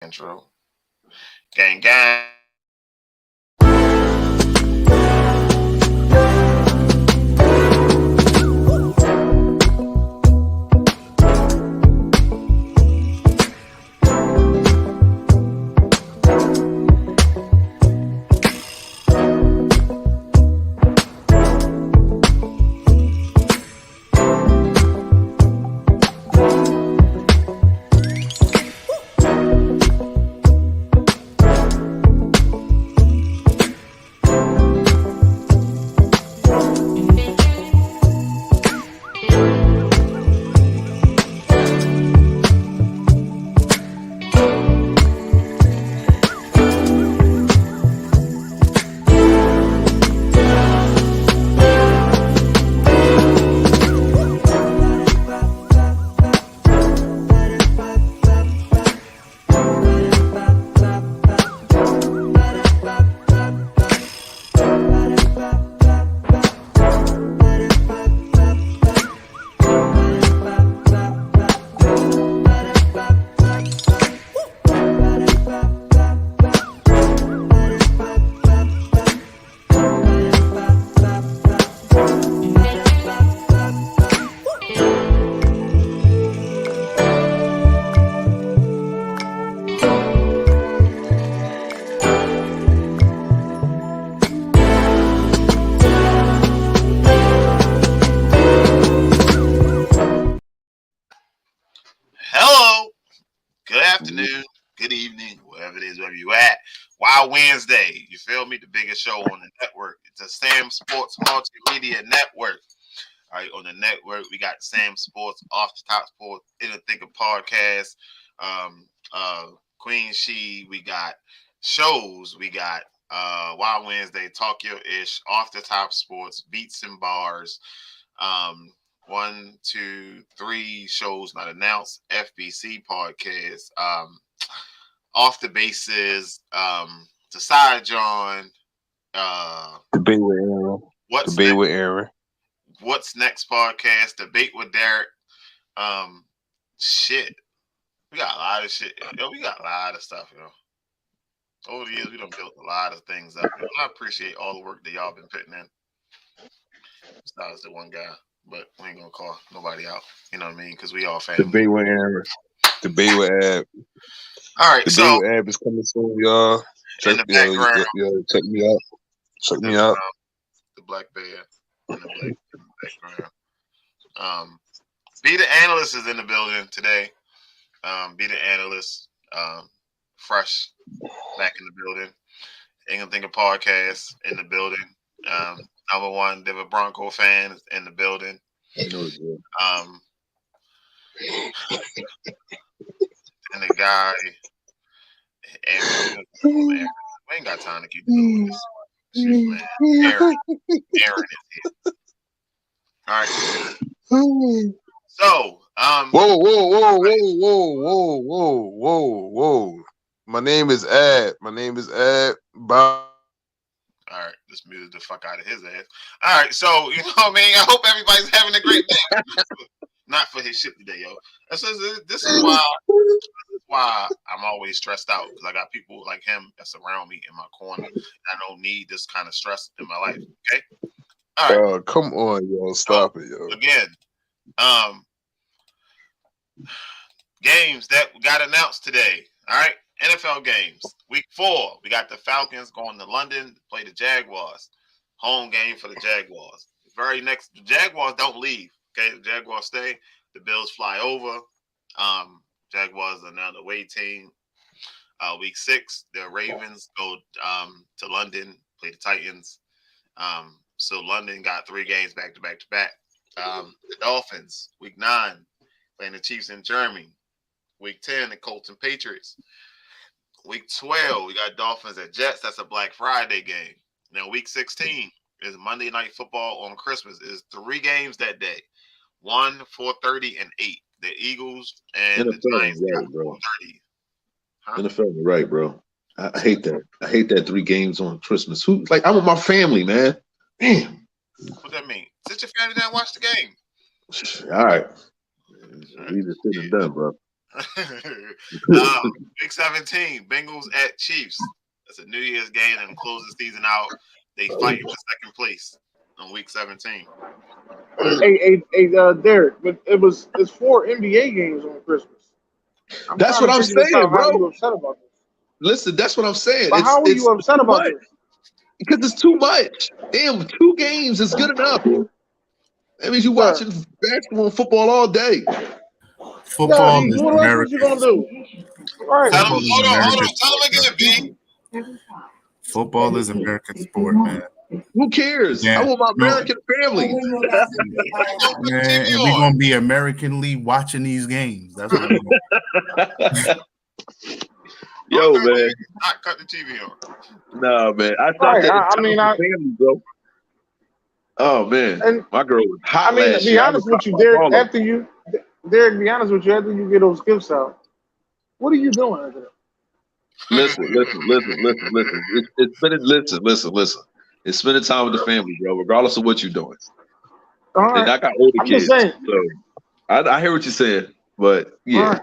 Intro. Gang, gang. Hello. Good afternoon. Good evening. Wherever it is, wherever you at. Wild Wednesday. You feel me? The biggest show on the network. It's a SamzSportz Multimedia network. All right, on the network, we got SamzSportz, Off the Top Sports, Inner Thinker Podcast, Queen She. We got shows. We got Wild Wednesday, Talk Your Ish, Off the Top Sports, Beats and Bars. 1, 2, 3 shows not announced. FBC podcast. Off the Bases. The Side John. Debate with Aaron. What's Debate next? with Aaron. What's Next podcast, Debate with Derek. Shit. We got a lot of shit. Yo, we got a lot of stuff, Over the years, we done built a lot of things up. I appreciate all the work that y'all been putting in. Besides the one guy, but we ain't gonna call nobody out. You know what I mean? Because we all family. Debate with Aaron. Debate with Ab. All right, Debate so with Ab is coming soon, y'all. in the background, Check me out. Check me out. The Black Bear in the background. Be the Analyst is in the building today. Be the Analyst, fresh back in the building. Ain't gonna think of podcast in the building. Number one Denver Bronco fan is in the building. And the guy, and we ain't got time to keep doing this shit, man. Aaron is here. All right. So, Whoa. My name is Ab. Bob. All right, let's mute the fuck out of his ass. All right, so you know what I mean. I hope everybody's having a great day. Not for his shit today, yo. This is why I'm always stressed out, because I got people like him that's around me in my corner. I don't need this kind of stress in my life. Okay. All right. Oh, come on, yo. Stop it, yo. Again, games that got announced today. All right. NFL games. Week 4. We got the Falcons going to London to play the Jaguars. Home game for the Jaguars. Very next, the Jaguars don't leave. Okay, the Jaguars stay. The Bills fly over. Jaguars are now the away team. Week 6, the Ravens go to London, play the Titans. So London got 3 games back to back to back. The Dolphins, week 9, playing the Chiefs in Germany. Week 10, the Colts and Patriots. Week 12, we got Dolphins at Jets. That's a Black Friday game. Now, week 16 is Monday Night Football on Christmas. Is 3 games that day. 1, 4:30, and 8. The Eagles and NFL the Giants right, got bro. 4:30. Huh? NFL right, bro. I hate that. I hate that 3 games on Christmas. I'm with my family, man. Damn. What that mean? Sit your family down and watch the game. All right. We just did it done, bro. Week 17, Bengals at Chiefs. That's a New Year's game and close the season out. They fighting for second place on week 17. Derek, but it's 4 NBA games on Christmas. That's what I'm saying, How bro. are you upset about this? Listen, that's what I'm saying. But how are you upset about this? Because it's too much. Damn, 2 games is good enough. That means you're watching basketball and football all day. Football is what else American. you gonna do? Right. Hold on. Tell him again, B. Football is American sport, man. Who cares? Yeah. I want my American family. Man, and we're gonna be Americanly watching these games. That's what we're gonna Yo, man. Not cut the TV on. No, man. I thought that family, bro. Oh man, and my girl was hot. I mean, last to be year. honest with you, Derek, after you get those gifts out, what are you doing after that? Listen. Listen. It's spending time with the family, bro, regardless of what you're doing. All right. And I got older kids, just saying. so I hear what you're saying, but yeah,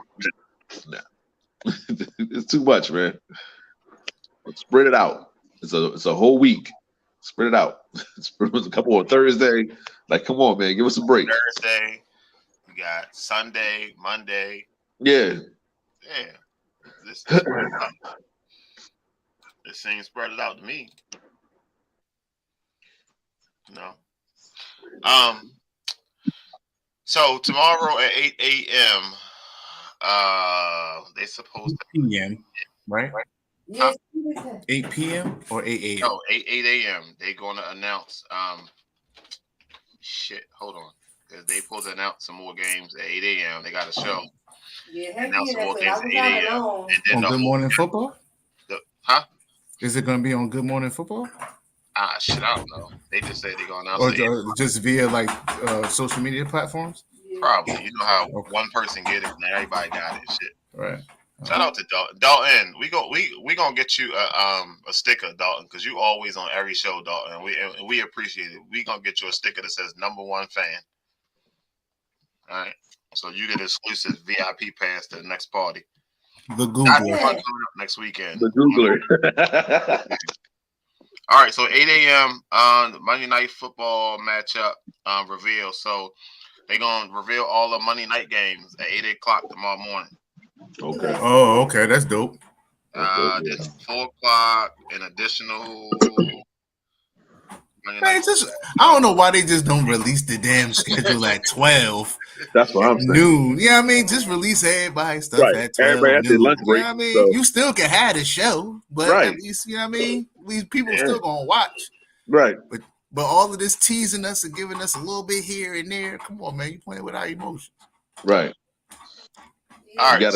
nah. It's too much, man. Spread it out. It's a whole week. Spread it out. Spread a couple on Thursday. Like, come on, man, give us a break. Thursday, we got Sunday, Monday. Yeah. This seems spread it out to me. No. So tomorrow at 8 a.m. They supposed to PM, right? Yes. 8 p.m. or 8 a.m. No, 8 a.m. They're gonna announce hold on. Because they supposed to announce some more games at 8 a.m. They got a show. Yeah, Announce some more games at 8 a.m. On Good Morning Football? Is it gonna be on Good Morning Football? I don't know. They just say they're gonna Or announce just via like social media platforms? Probably. You know how one person get it and everybody got it. Shit. Right. Shout out to Dalton. Dalton, we gonna get you a sticker, Dalton, because you always on every show, Dalton. We appreciate it. We gonna get you a sticker that says #1 fan. All right. So you get exclusive VIP pass to the next party. The Googler. Coming up next weekend. The Googler. All right, so 8 a.m. on the Monday Night Football matchup reveal. So they're going to reveal all the Monday night games at 8 o'clock tomorrow morning. Okay. Oh, okay. That's dope. It's 4 o'clock, an additional. Man, I don't know why they just don't release the damn schedule at 12. That's what I'm saying. Noon. Yeah, I mean, just release everybody's stuff at 12. Everybody has their lunch break. You know what I mean? So. You still can have the show, but at least, you know what I mean? These people still going to watch. Right. But all of this teasing us and giving us a little bit here and there, come on, man. You playing with our emotions. Right. All right, I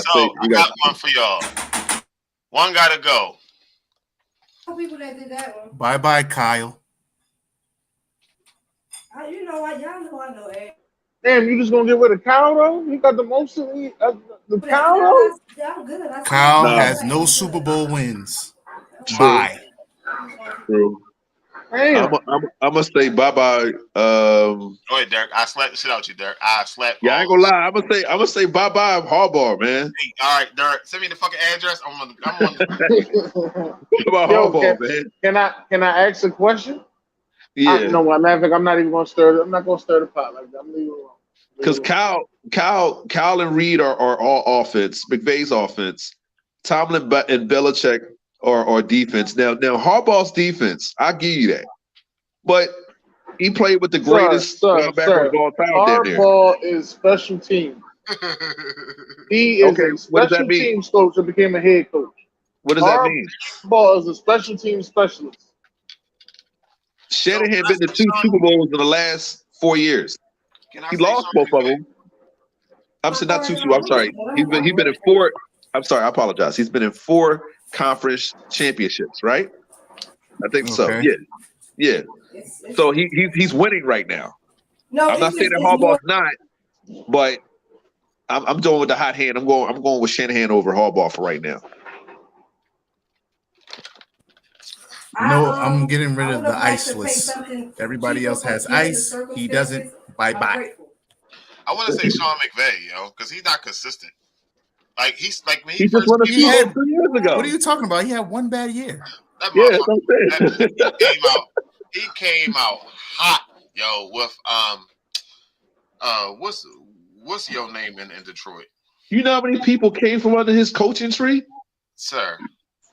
got one for y'all. One got to go. People that did that one. Bye-bye, Kyle. You know what? Y'all know I know it. Damn, you just gonna get rid of Kyle though? You got the most of the Kyle though? Kyle has no Super Bowl wins. Bye. True. I'm gonna say bye-bye. Go ahead, Derek. I slapped the shit out you, Derek. I ain't gonna lie. I'm gonna say bye-bye Harbaugh, man. Hey, all right, Derek. Send me the fucking address. I'm on. Harbaugh, man. Can I ask a question? Yeah. No, matter of fact, I'm not even gonna stir. I'm not gonna stir the pot like that. I'm leaving it alone. Because Kyle and Reed are all offense. McVay's offense. Tomlin and Belichick are defense. Now Harbaugh's defense, I'll give you that. But he played with the greatest linebacker of all time down there. Harbaugh is special team. He is a special teams coach and became a head coach. What does that mean? Harbaugh is a special team specialist. Shanahan been to 2 Super Bowls in the last 4 years. He lost both of them. I'm saying not 2. I'm sorry. He's been in 4. I'm sorry. I apologize. He's been in 4 conference championships, right? I think so. Yeah. So he's winning right now. No, I'm not saying that Harbaugh's not, but I'm doing with the hot hand. I'm going with Shanahan over Harbaugh for right now. No, I'm getting rid of the iceless. Everybody else has ice. He doesn't. Bye-bye. I want to say Sean McVay, because he's not consistent. Like he's like when he just won a Super Bowl 2 years ago. What are you talking about? He had one bad year. That Yeah, that's what I'm saying. he came out hot, yo, with what's your name in Detroit? You know how many people came from under his coaching tree? Sir,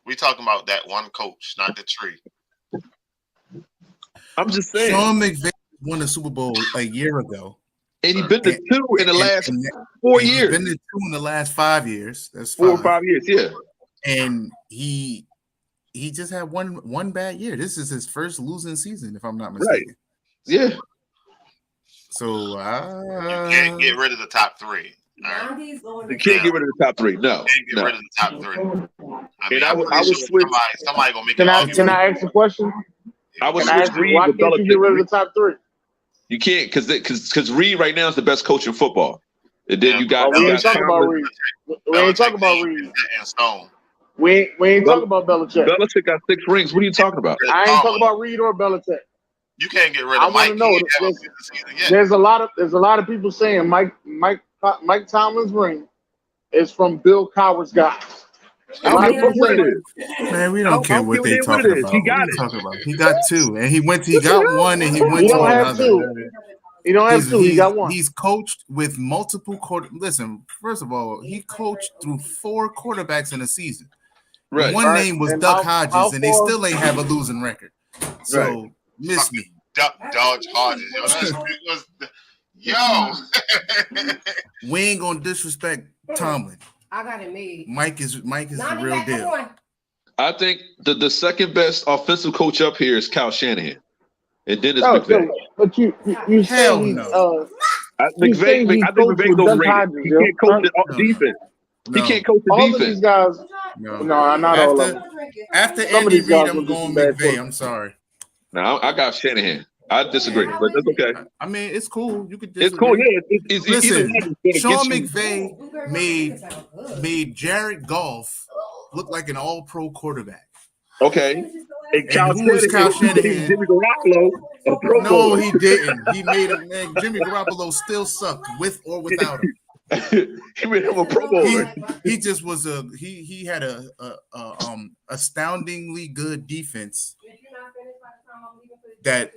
we talking about that one coach, not the tree. I'm just saying. Sean McVay won a Super Bowl a year ago. And he's been to 2 in the last 4 years. He's been to 2 in the last 5 years. That's 4 or 5 years, yeah. And he just had one bad year. This is his first losing season, if I'm not mistaken. Right. Yeah. So you can't get rid of the top 3. Right. You can't get rid of the top 3. No. You can't get rid of the top 3. I mean, I would switch. Somebody gonna make Can an I argument. ask a question? I would Can I switch ask, Reed why with can't you get rid of the top 3? You can't because Reed right now is the best coach in football. And then you got. We ain't talking about Reed. We ain't talking about Reed. We ain't talking about Belichick. Belichick got 6 rings. What are you talking about? I ain't talking about Reed or Belichick. You can't get rid of Mike. There's a lot of people saying Mike Tomlin's ring is from Bill Cowher's guys. Man, we don't care what they talking about. He got it. He got 2, and he got 1, and he went He to don't have another. 2. He don't have 2. He got 1. He's coached with multiple Listen, first of all, he coached through 4 quarterbacks in a season. Right. One name was And Duck how Hodges, and they far- still ain't have a losing record. So miss me. Dodge Hodges. Yo. We ain't gonna disrespect Tomlin. I got it made. Mike is the real deal. I think the second best offensive coach up here is Kyle Shanahan, and then it's McVay. But you Hell say he's no. I think McVay's overrated. He can't coach the defense. No. He can't coach the all of defense. these guys. No, not all of them. After Some of Andy these guys Reid, I'm will do going some bad McVay. work. I'm sorry. No, I got Shanahan. I disagree, but that's okay. I mean, it's cool. You could disagree. It's cool. Yeah, it's Listen, either Sean one. McVay made Jared Goff look like an all-pro quarterback. Okay. And who was Kyle Shanahan? Jimmy Garoppolo, a Pro No, Bowler. he didn't. He made him. Man, Jimmy Garoppolo still sucked with or without him. He made him a Pro Bowler. He just was he had a astoundingly good defense that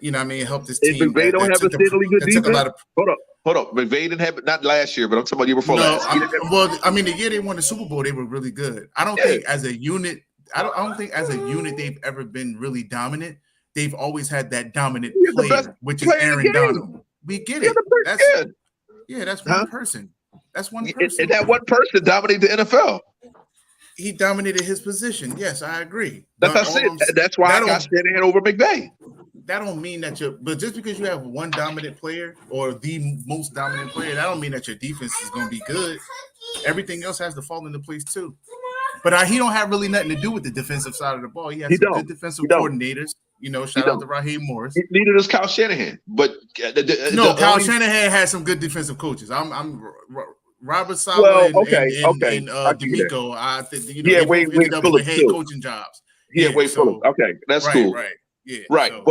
helped his team. If McVay don't have a steadily good defense, hold up. McVay didn't have it, not last year, but I'm talking about the year before last. The year they won the Super Bowl, they were really good. I don't think as a unit, I don't think as a unit they've ever been really dominant. They've always had that dominant player, which is Aaron Donald. We get it. That's one person. That's one person. And that one person dominated the NFL. He dominated his position. Yes, I agree. That's it. That's why I got Shanahan over McVay. That don't mean that but just because you have one dominant player or the most dominant player, that don't mean that your defense is going to be good. Everything else has to fall into place too. But he don't have really nothing to do with the defensive side of the ball. He has some good defensive coordinators. Shout out to Raheem Morris. Neither does Kyle Shanahan. But Kyle Shanahan had some good defensive coaches. I'm Robert Saleh and D'Amico. I think they ended up with head coaching jobs. Okay, that's cool. Right. Yeah. Right. So.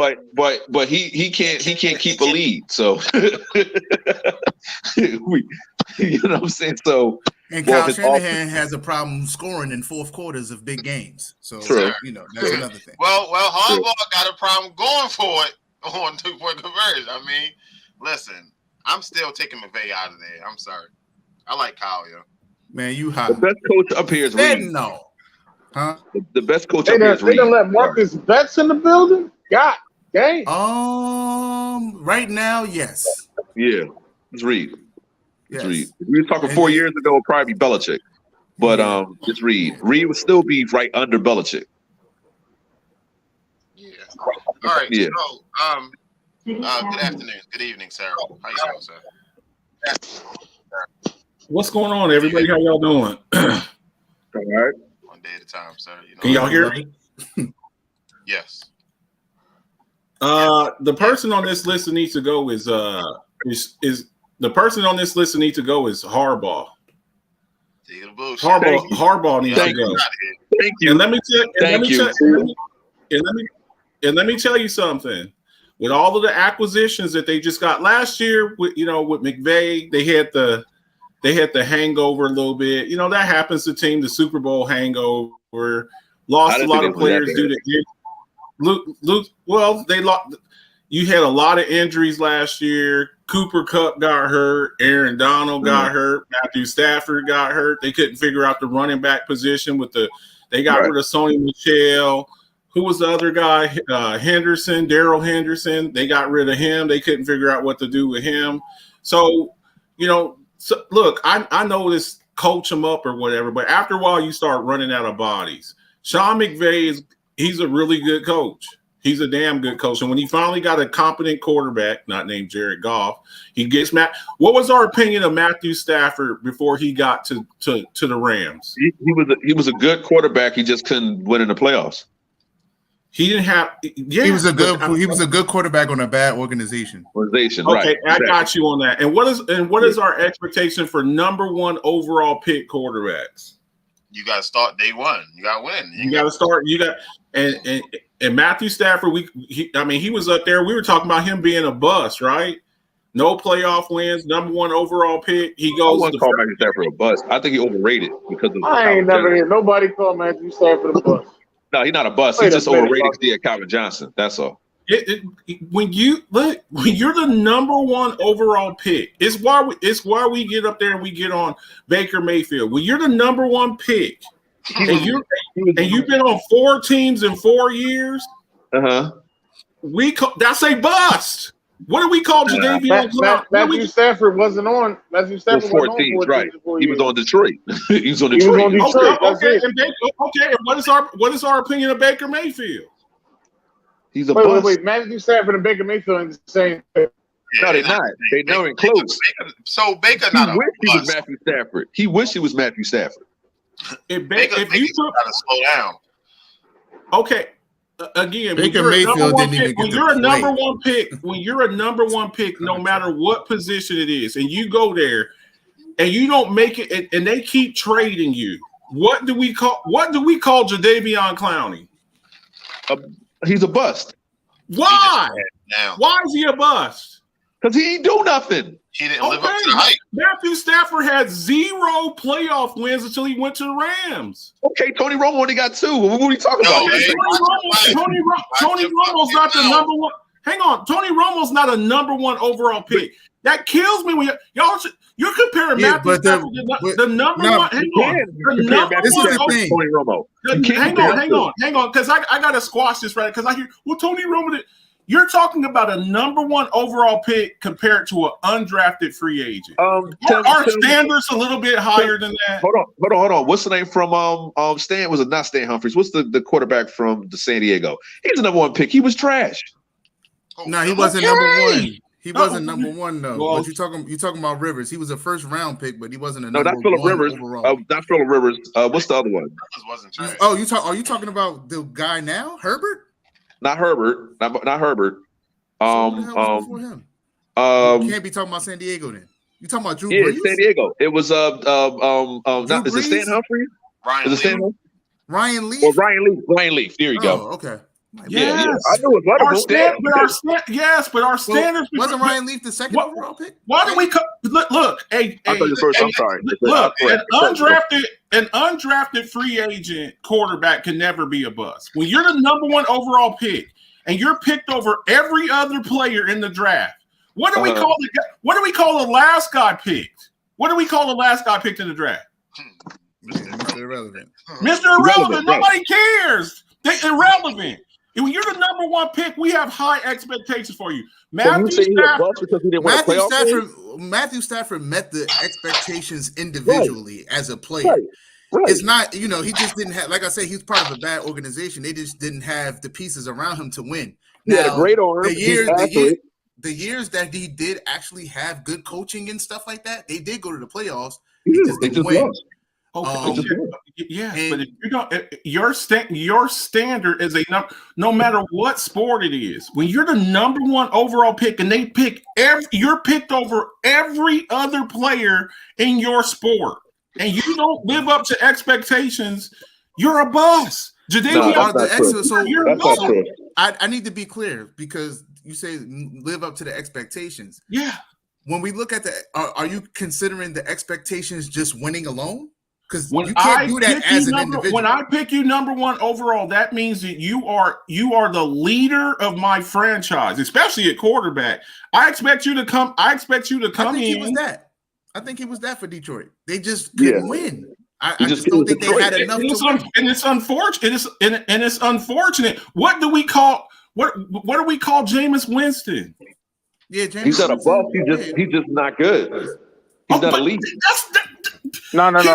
But he can't keep a lead. So you know what I'm saying? So Kyle Shanahan has a problem scoring in fourth quarters of big games. So that's another thing. Well, Harbaugh got a problem going for it on 2-point conversion. I mean, listen, I'm still taking McVay out of there. I'm sorry. I like Kyle, yo. Man, you hot. The best coach up here is Reed. No. Huh? The best coach up here is Reed. They done let Marcus Betts in the building? God dang. Right now, yes. Yeah. It's Reed. Yes. It's Reed. If we were talking 4 years ago, it would probably be Belichick. But it's Reed. Reed would still be right under Belichick. Yeah. All right. Yeah. So, good afternoon. Good evening, sir. How you doing, sir? What's going on, everybody? How y'all doing? All right. One day at a time, sir. Can y'all hear me? Yes. The person on this list that needs to go is the person on this list that needs to go is Harbaugh. Harbaugh needs to go. Thank you. And let me tell you something. With all of the acquisitions that they just got last year, with McVay, they had the They had the hangover a little bit. You know, that happens to team, the Super Bowl hangover. Lost a lot of players due to Luke. Well, they lost. You had a lot of injuries last year. Cooper Kupp got hurt. Aaron Donald got hurt. Matthew Stafford got hurt. They couldn't figure out the running back position with the. They got rid of Sony Michel. Who was the other guy? Henderson, Darrell Henderson. They got rid of him. They couldn't figure out what to do with him. So, you know, look, I know this coach him up or whatever, but after a while you start running out of bodies. Sean McVay he's a really good coach. He's a damn good coach. And when he finally got a competent quarterback, not named Jared Goff, he gets What was our opinion of Matthew Stafford before he got to the Rams? He was a good quarterback. He just couldn't win in the playoffs. He didn't have. Yeah, he was a good quarterback on a bad organization. Okay, right. I got you on that. And what is our expectation for number one overall pick quarterbacks? You got to start day one. You got to win. You got to start. You got and Matthew Stafford. He was up there. We were talking about him being a bust, right? No playoff wins, number one overall pick. He goes. I wouldn't call Matthew Stafford a bust. I think he overrated because of. I ain't never heard nobody call Matthew Stafford a bust. No, he's not a bust. He's just overrated because he had Calvin Johnson. That's all. When you're the number one overall pick, it's why we get up there and we get on Baker Mayfield. When you're the number one pick, and you've been on 4 teams in 4 years, that's a bust. What do we call Jadeveon Clowney? Matthew Stafford wasn't on. Matthew Stafford was on 4 teams, right? He was on Detroit. He was on Detroit. Okay. And what is our opinion of Baker Mayfield? He's a bust. Wait. Matthew Stafford and Baker Mayfield are the same. No, they're not. They're not even close. So Baker not a bust. He was Matthew Stafford. He wished he was Matthew Stafford. Baker got to slow down. Okay. Again, Baker Mayfield didn't even get when you're a number one pick, when you're a number one pick, no matter what position it is, and you go there and you don't make it, and they keep trading you, what do we call Jadeveon Clowney? He's a bust. Why? Why is he a bust? Because he ain't do nothing. He didn't live up to the hype. Matthew Stafford had 0 playoff wins until he went to the Rams. Okay, Tony Romo only got 2. What are we talking about? Tony Romo's not the number one. Hang on, Tony Romo's not a number one overall pick. That kills me when you're comparing Matthew Stafford to the number one. Hang on, the number this one. Is the thing. Tony Romo. Hang on, because I gotta squash this right because I hear Tony Romo. You're talking about a number one overall pick compared to an undrafted free agent. Our standards a little bit higher than that. Hold on. What's the name from Stan? Was it not Stan Humphries? What's the quarterback from the San Diego? He's the number one pick. He was trash. No, he wasn't number one. He wasn't number one though. Well, but you talking about Rivers? He was a first round pick, but he wasn't a number one. No, not Phillip Rivers. Not Phillip Rivers. What's the other one? Wasn't trash. Oh, are you talking about the guy now, Herbert? Not Herbert. Not Herbert. Before him. You can't be talking about San Diego then. You talking about Drew Brees? San Diego. It was is it Stan Humphries? Ryan Leaf? Or Ryan Leaf. There you go. Okay. Yeah. I know it's one of them. But our standards wasn't Ryan Leaf the second overall pick? Why do we look? I thought you first. I'm sorry. Look, an undrafted free agent quarterback can never be a bust. When you're the number one overall pick and you're picked over every other player in the draft, what do we call the last guy picked? What do we call the last guy picked in the draft? Mr. Irrelevant. Mr. Irrelevant. Nobody cares. They're irrelevant. And when you're the number one pick, we have high expectations for you. Matthew Stafford met the expectations individually as a player. Right. It's not, he just didn't have, like I said, he's part of a bad organization. They just didn't have the pieces around him to win. He had a great arm. The years that he did actually have good coaching and stuff like that, they did go to the playoffs. They just win. But if you don't, your standard is no matter what sport it is. When you're the number one overall pick and they pick you're picked over every other player in your sport, and you don't live up to expectations, you're a bust. I need to be clear because you say live up to the expectations. Yeah. when we look at are you considering the expectations just winning alone? Because When you can't do that as an number, individual. when I pick you number one overall, that means that you are the leader of my franchise, especially at quarterback. I expect you to come. I think in. He was that. I think he was that for Detroit. They just couldn't win. I just don't think they had enough to win. And it's unfortunate. It's unfortunate. What do we call Jameis Winston? Yeah, Jameis He's not a Winston, bust. He's just not good. He's not elite. No. Hold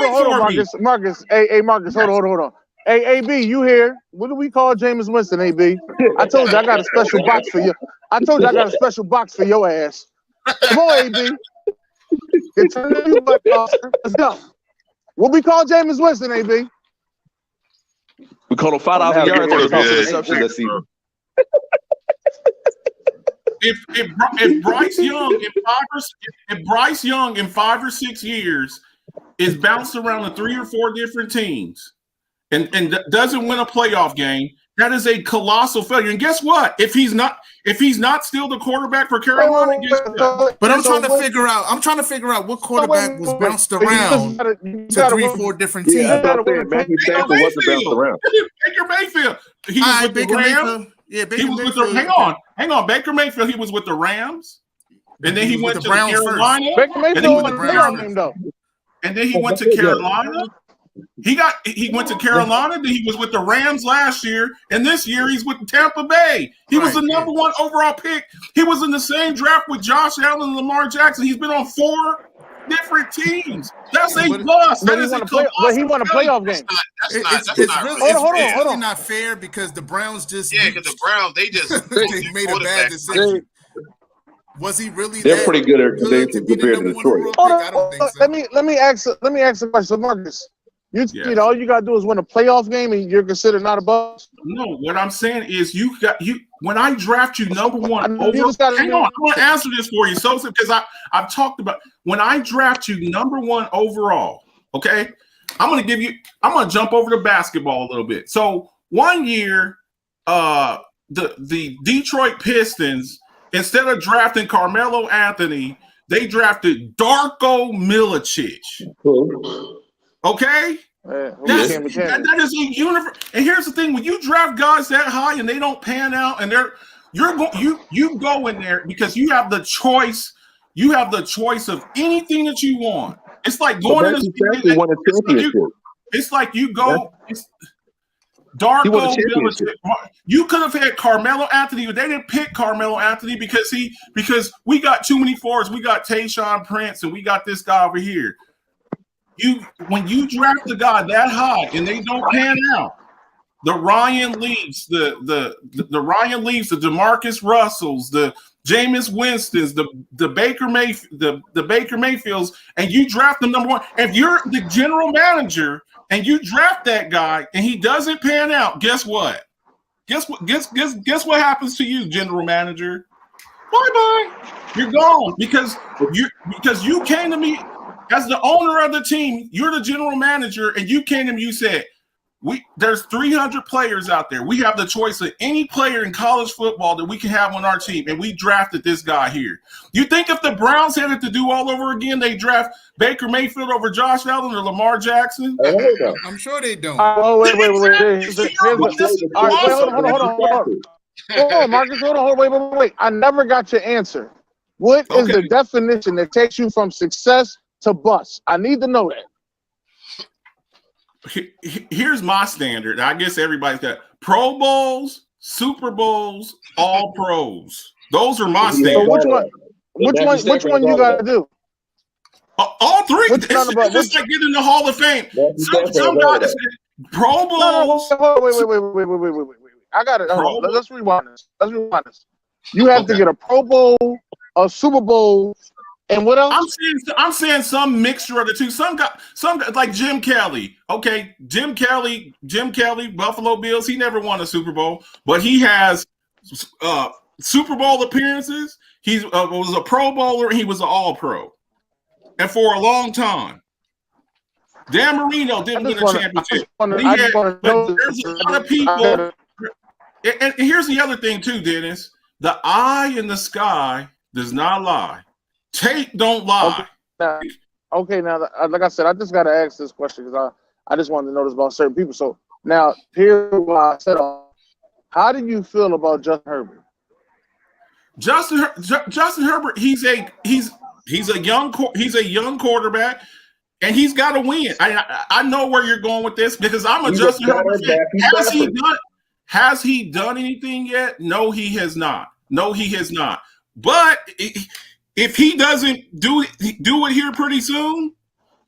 on, Marcus. Hey, Marcus. Hold on. Hey, AB, you here? What do we call Jameis Winston, AB? I told you I got a special box for you. I told you I got a special box for your ass. Come on, AB. Let's go. What we call Jameis Winston, AB? We call him 5,000 yards for his reception this season. If Bryce Young in 5 or 6 years is bounced around to 3 or 4 different teams and doesn't win a playoff game, that is a colossal failure. And guess what? If he's not still the quarterback for Carolina, guess what? But I'm trying to figure out what quarterback was bounced around to 3-4 different teams. Matthew Stafford wasn't bounced around. Baker Mayfield. He was with the Rams. He was with the hang on. Baker Mayfield. He was with the Rams, and then he went to Carolina. Baker Mayfield was the and then he went to Carolina. He went to Carolina. Then he was with the Rams last year, and this year he's with Tampa Bay. He was the number one overall pick. He was in the same draft with Josh Allen and Lamar Jackson. He's been on 4 different teams. That's a bust. But he won a playoff game. It's really not fair because the Browns just because the Browns they made a bad decision. Was he really? They're pretty good at compared to Detroit. I don't think so. Let me ask a question. So Marcus, you know all you gotta do is win a playoff game and you're considered not a bust. No, what I'm saying is when I draft you number one overall. Hang on, I want to answer this for you, Sosa, because I've talked about when I draft you number one overall. Okay, I'm gonna jump over to basketball a little bit. So one year, the Detroit Pistons, instead of drafting Carmelo Anthony, they drafted Darko Milicic. Okay? That is a universe. And here's the thing: when you draft guys that high and they don't pan out, and you go in there because you have the choice. You have the choice of anything that you want. It's like going in it's like you go. Darko Milicic. You could have had Carmelo Anthony, but they didn't pick Carmelo Anthony because we got too many forwards. We got Tayshaun Prince and we got this guy over here. When you draft a guy that high and they don't pan out, the Ryan Leafs, the Ryan Leafs, the DeMarcus Russells, the Jameis Winstons, the Baker Mayfields, and you draft them number one. If you're the general manager and you draft that guy and he doesn't pan out, guess what? Guess what happens to you, general manager? Bye-bye. You're gone because you came to me as the owner of the team. You're the general manager, and you came to me. You said, there's 300 players out there. We have the choice of any player in college football that we can have on our team, and we drafted this guy here. You think if the Browns had it to do all over again, they draft Baker Mayfield over Josh Allen or Lamar Jackson? I'm sure they don't. Wait. Hold on, Marcus. Hold on. Wait. I never got your answer. What is the definition that takes you from success to bust? I need to know that. Here's my standard. I guess everybody's got Pro Bowls, Super Bowls, All Pros. Those are my standards. So which one you got to do? All three. It's just like getting in the Hall of Fame. Some guys Pro Bowls. Wait. I got it. Let's rewind this. You have to get a Pro Bowl, a Super Bowl, and what else? I'm saying some mixture of the two. Some guys like Jim Kelly. Okay, Jim Kelly, Buffalo Bills. He never won a Super Bowl, but he has Super Bowl appearances. He was a Pro Bowler. He was an All Pro, and for a long time. Dan Marino didn't win a championship. But there's a lot of people. And here's the other thing too, Dennis. The eye in the sky does not lie. Tape don't lie. Now, like I said, I just got to ask this question because I just wanted to know this about certain people. So now, here's why I said, how do you feel about Justin Herbert? Justin Herbert, he's a young quarterback, and he's got to win. I know where you're going with this because I'm a Justin Herbert fan. Has he done anything yet? No, he has not. But if he doesn't do it here pretty soon,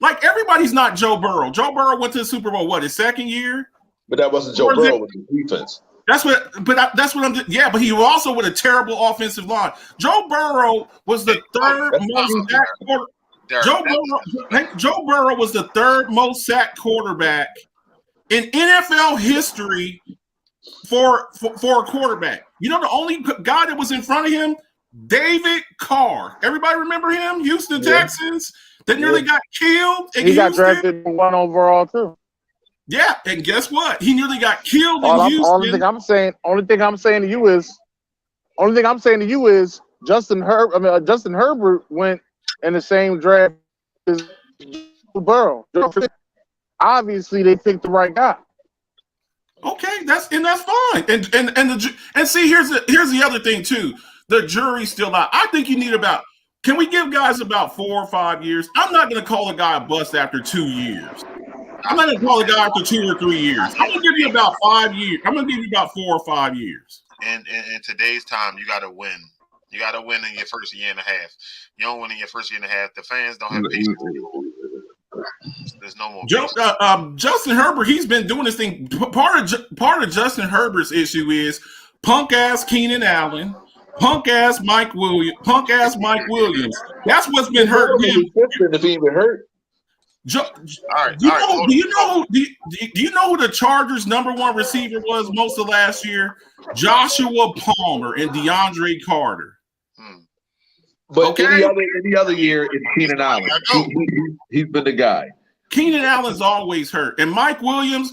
like everybody's not Joe Burrow. Joe Burrow went to the Super Bowl, his second year? But that wasn't Joe Burrow with the defense. That's what I'm. Yeah, but he was also with a terrible offensive line. Joe Burrow was the third most sacked quarterback. Joe Burrow was the third most sacked quarterback in NFL history for a quarterback. You know the only guy that was in front of him, David Carr. Everybody remember him? Houston Texans that nearly got killed. He got drafted 1 overall too. Yeah, and guess what? He nearly got killed in Houston. Only thing I'm saying to you is Justin Herbert went in the same draft as Burrow. Obviously, they picked the right guy. Okay, that's fine. And see, here's the other thing too. The jury's still out. I think you need can we give guys about 4 or 5 years? I'm not going to call a guy a bust after 2 years. I'm not going to call a guy after 2 or 3 years. I'm going to give you about 5 years. I'm going to give you about 4 or 5 years. And in today's time, you got to win. You got to win in your first year and a half. You don't win in your first year and a half. The fans don't have patience anymore. There's no more. Justin Herbert, he's been doing this thing. Part of Justin Herbert's issue is punk ass Keenan Allen, punk ass Mike Williams. That's what's been hurting him. If he even hurt. Do you know who the Chargers' #1 receiver was most of last year? Joshua Palmer and DeAndre Carter. But any other year, it's Keenan Allen. He's been the guy. Keenan Allen's always hurt. And Mike Williams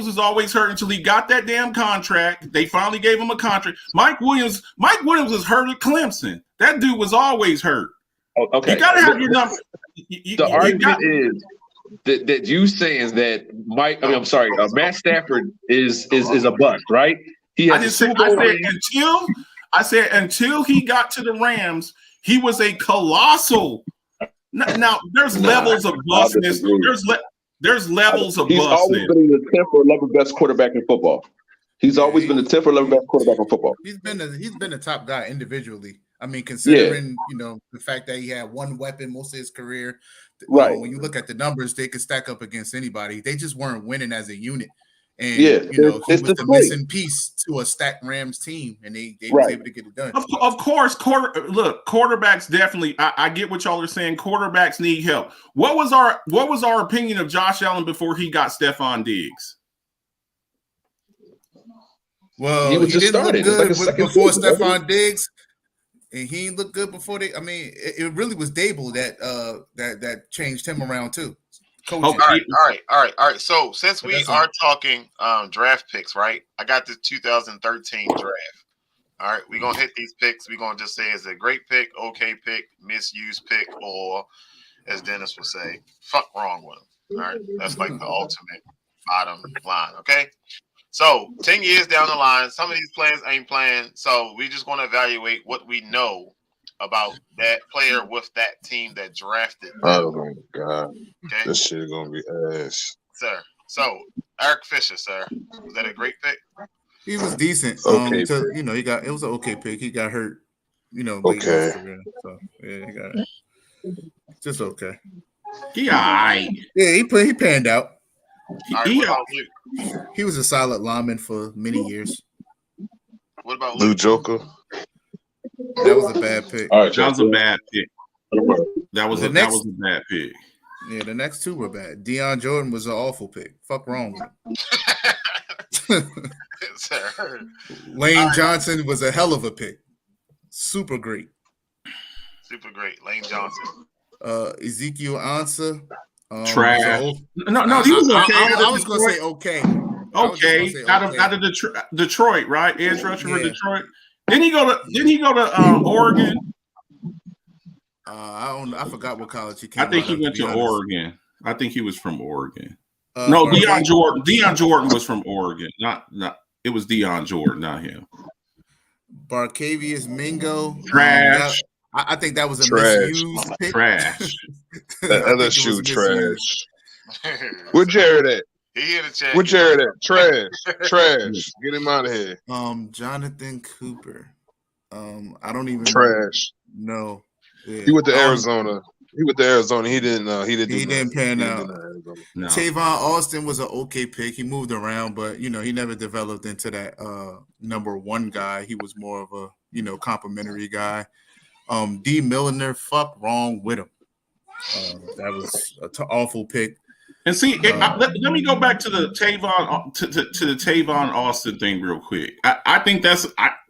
is always hurt until he got that damn contract. They finally gave him a contract. Mike Williams was hurt at Clemson. That dude was always hurt. Okay. You got to have your number. The argument is that you saying that Matt Stafford is a bust, right? I said until he got to the Rams, he was a colossal. Now there's levels of bustness. There's levels of bustness. He's always been the 10th or 11th best quarterback in football. He's always been the 10th or 11th best quarterback in football. He's been a top guy individually. I mean, considering the fact that he had one weapon most of his career, right? When you look at the numbers, they could stack up against anybody. They just weren't winning as a unit, and he was the missing piece to a stacked Rams team, and they was able to get it done. Of course, quarterbacks definitely. I get what y'all are saying. Quarterbacks need help. What was our opinion of Josh Allen before he got Stephon Diggs? Well, he didn't look good before Stephon Diggs. And he didn't look good before they. I mean, it really was Dable that changed him around too. All right. So since we are talking draft picks, right? I got the 2013 draft. All right, we're gonna hit these picks. We're gonna just say it's a great pick, okay pick, misused pick, or as Dennis would say, fuck wrong with him. All right, that's like the ultimate bottom line. Okay. So 10 years down the line, some of these players ain't playing. So we just going to evaluate what we know about that player with that team that drafted them. Oh my God. Okay. This shit is gonna be ass. Sir. So Eric Fisher, sir. Was that a great pick? He was decent. Okay. It was an okay pick. He got hurt, late in his career. So yeah, he got it. Just okay. He all right. Yeah, he panned out. He was a solid lineman for many years. What about Lou Joker? That was a bad pick. All right, that was a bad pick. That was a bad pick. Yeah, the next two were bad. Deion Jordan was an awful pick. Fuck wrong with him. Lane Johnson was a hell of a pick. Super great. Lane Johnson. Ezekiel Ansah. Trash. No, he was okay. I was going to say okay. Okay, out of Detroit, right? Edge rusher for Detroit. Didn't he go to Oregon? I forgot what college he came. I think he went to Oregon. I think he was from Oregon. No, Deion Jordan was from Oregon. Not. It was Deion Jordan, not him. Barcavius Mingo. Trash. I think that was a Trash. misused pick. Trash. That LSU trash. Where Jared at? He here to check. Where Jared at? Trash. Get him out of here. Jonathan Cooper. I don't even trash. know. Yeah. He went to Arizona. He went to Arizona. He didn't pan out. No. Tavon Austin was an okay pick. He moved around, but he never developed into that number one guy. He was more of a complimentary guy. D Milliner, fuck wrong with him. That was an awful pick. And see, let me go back to the Tavon to the Tavon Austin thing real quick. I think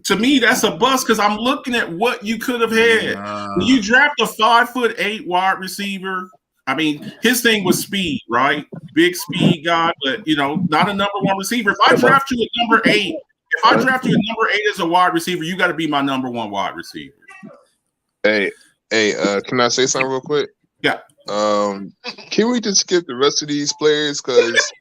to me that's a bust because I'm looking at what you could have had. When you draft a 5'8" wide receiver. I mean, his thing was speed, right? Big speed guy, but not a number one receiver. If I draft you at number 8, as a wide receiver, you got to be my number one wide receiver. Hey, can I say something real quick? Yeah. Can we just skip the rest of these players? Because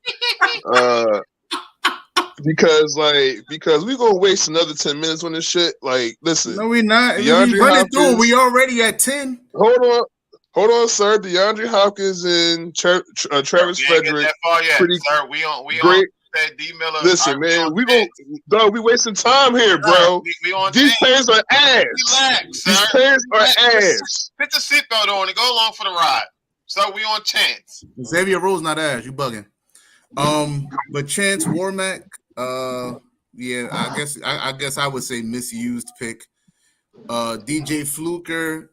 we gonna waste another 10 minutes on this shit. Like, listen. No, we're not. We running through. We already at 10. Hold on, sir. DeAndre Hopkins and Travis Frederick. Pretty sir. We great. On D Miller. Listen, man, we wasting time here, bro. We on these players are ass. Relax, sir. These players are ass. Put the seatbelt on and go along for the ride. So we on Chance. Xavier Rose not ass. You bugging. But Chance Warmack, yeah, I guess I would say misused pick. DJ Fluker,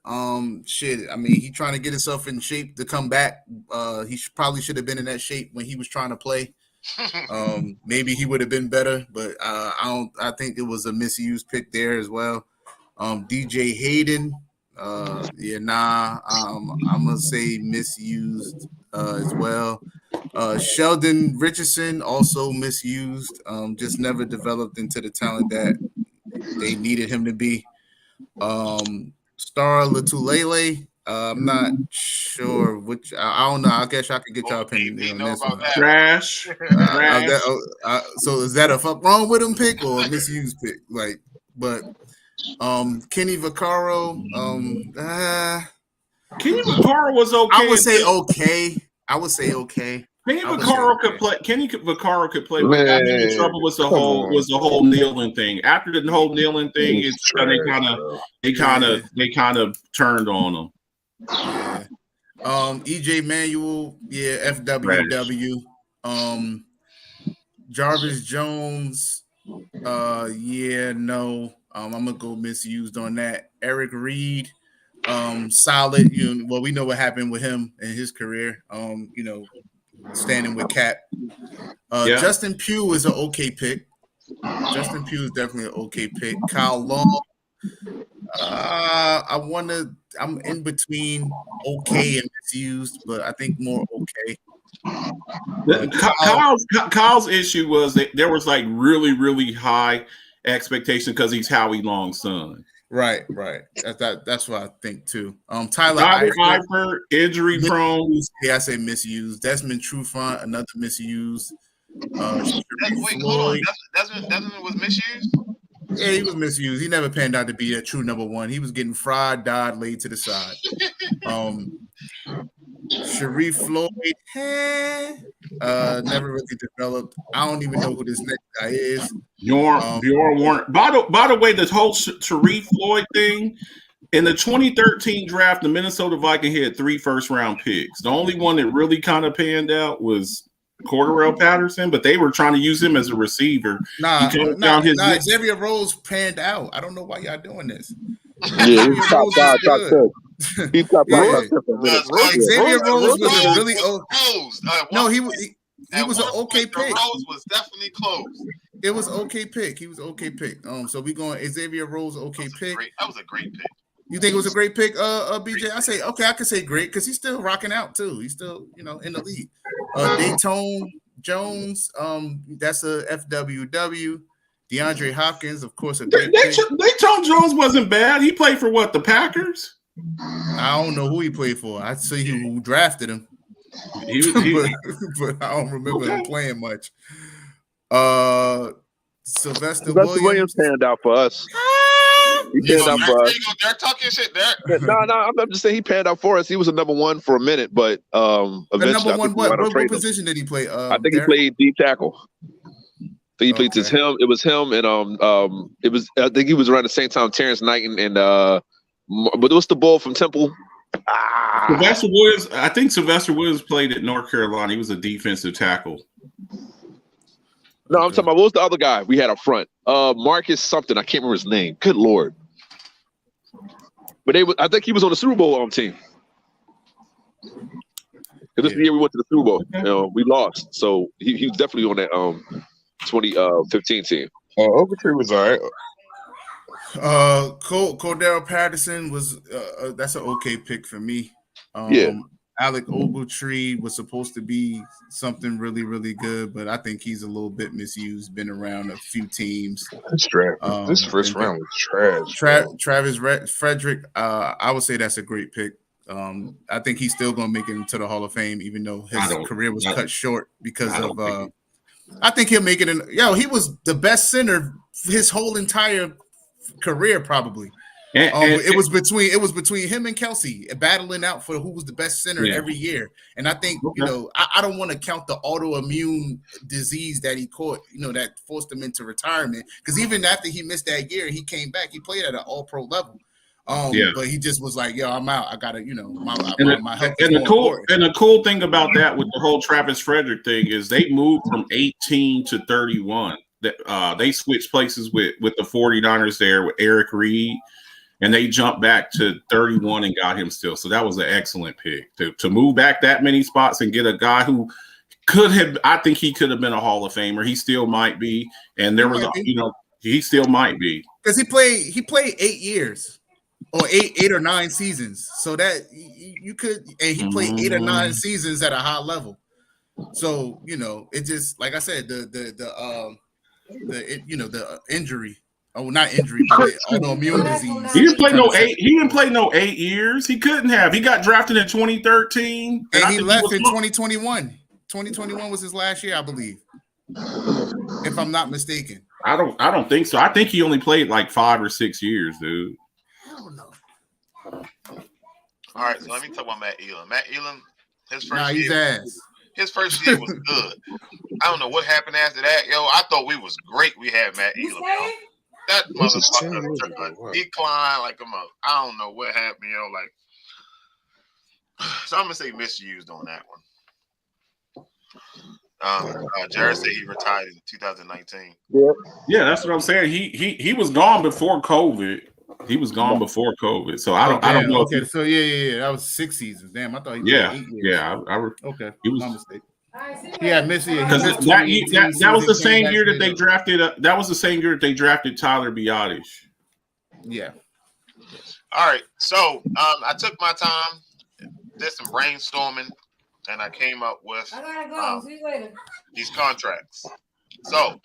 shit. I mean, he trying to get himself in shape to come back. He probably should have been in that shape when he was trying to play. Maybe he would have been better, but I think it was a misused pick there as well. DJ Hayden, I'm gonna say misused as well. Sheldon Richardson also misused, just never developed into the talent that they needed him to be. Star Latulele, I'm not sure which. I don't know. I guess I can get your opinion on this one. Trash. So is that a fuck wrong with him pick or a misused pick? Like, but Kenny Vaccaro, Kenny Vaccaro was okay. I would say okay. Kenny Vaccaro could play. Kenny Vaccaro could play. What got him in trouble was the whole kneeling thing. After the whole kneeling thing, they kind of turned on him. Yeah. EJ Manuel, yeah, FWW. Jarvis Jones, yeah, no. I'm gonna go misused on that. Eric Reed, solid. Well, we know what happened with him in his career. Standing with Cap. Justin Pugh is an okay pick. Justin Pugh is definitely an okay pick. Kyle Long. I'm in between okay and misused, but I think more okay. Kyle's issue was that there was like really, really high expectation because he's Howie Long's son. Right. That's what I think too. Tyler Eifert, injury prone. Yeah, I say misused. Desmond Trufant, another misused. Wait, hold on. Desmond was misused? Yeah, he was misused. He never panned out to be a true number one. He was getting fried, died, laid to the side. Sharif Floyd, never really developed. I don't even know who this next guy is. Bjorn Warner. By the way, this whole Sharif Floyd thing, in the 2013 draft, the Minnesota Vikings had 3 first-round picks. The only one that really kind of panned out was Cordarrelle Patterson, but they were trying to use him as a receiver. Xavier Rose panned out. I don't know why y'all doing this. Yeah, he's top 5, top 10. He's top 5. Xavier Rose was a really no. He was an okay pick. Rose was definitely close. It was okay pick. He was okay pick. So we going Xavier Rose okay pick. That was a great pick. You think it was a great pick, BJ? I say okay. I can say great because he's still rocking out too. He's still in the league. Dayton Jones, that's a FWW. DeAndre Hopkins, of course, a They great pick. Jones wasn't bad. He played for what? The Packers? I don't know who he played for. I see who drafted him. But I don't remember him playing much. Sylvester Williams panned out for us. He panned out for us. They're talking shit there. No, I'm just saying he panned out for us. He was a number one for a minute, but eventually, number one, what position did he play? I think he played D tackle. I think he played him. It was him, and it was. I think he was around the same time Terrence Knight and but what's the bull from Temple? Sylvester Williams. I think Sylvester Williams played at North Carolina. He was a defensive tackle. No, I'm talking about what was the other guy we had up front? Marcus something. I can't remember his name. Good Lord. But I think he was on the Super Bowl team. This is the year we went to the Super Bowl. You know, we lost. So he was definitely on that 2015 team. Ogletree was all right. Cordell Patterson was that's an okay pick for me. Alec Ogletree was supposed to be something really, really good, but I think he's a little bit misused. Been around a few teams. This draft, this first round was trash. Travis Frederick, I would say that's a great pick. I think he's still going to make it into the Hall of Fame, even though his career was cut short because of. I think he'll make it in. He was the best center his whole entire career, probably. It was between him and Kelsey battling out for who was the best center every year. And I think, I don't want to count the autoimmune disease that he caught, that forced him into retirement. Because even after he missed that year, he came back. He played at an all-pro level. But he just was like, I'm out. I got to, my health. And the cool thing about that with the whole Travis Frederick thing is they moved from 18 to 31. They switched places with the 49ers there with Eric Reed. And they jumped back to 31 and got him still. So that was an excellent pick to move back that many spots and get a guy who I think he could have been a Hall of Famer. He still might be. And there was, he still might be. Because he played 8 years or eight or 9 seasons. So that you could, and he played 8 or 9 seasons at a high level. So, it just, like I said, the injury. Oh, not injury, but autoimmune disease. He didn't play no 8. He didn't play no 8 years. He couldn't have. He got drafted in 2013, and he left in 2021. 2021 was his last year, I believe, if I'm not mistaken. I don't think so. I think he only played like 5 or 6 years, dude. I don't know. All right, so let me talk about Matt Elam. Matt Elam, his first year was good. I don't know what happened after that. I thought we was great. We had Matt Elam. That motherfucker declined like a mother. I don't know what happened, so I'm gonna say misused on that one. Jared said he retired in 2019. Yeah, that's what I'm saying. He was gone before COVID. So I don't know. Okay, so that was 6 seasons. Damn, I thought he played 8 years. Okay. He was my mistake. Yeah, missed it because that was the same year that they drafted. That was the same year that they drafted Tyler Biadasz. Yeah. All right. So I took my time, did some brainstorming, and I came up with I gotta go. See you later. These contracts. So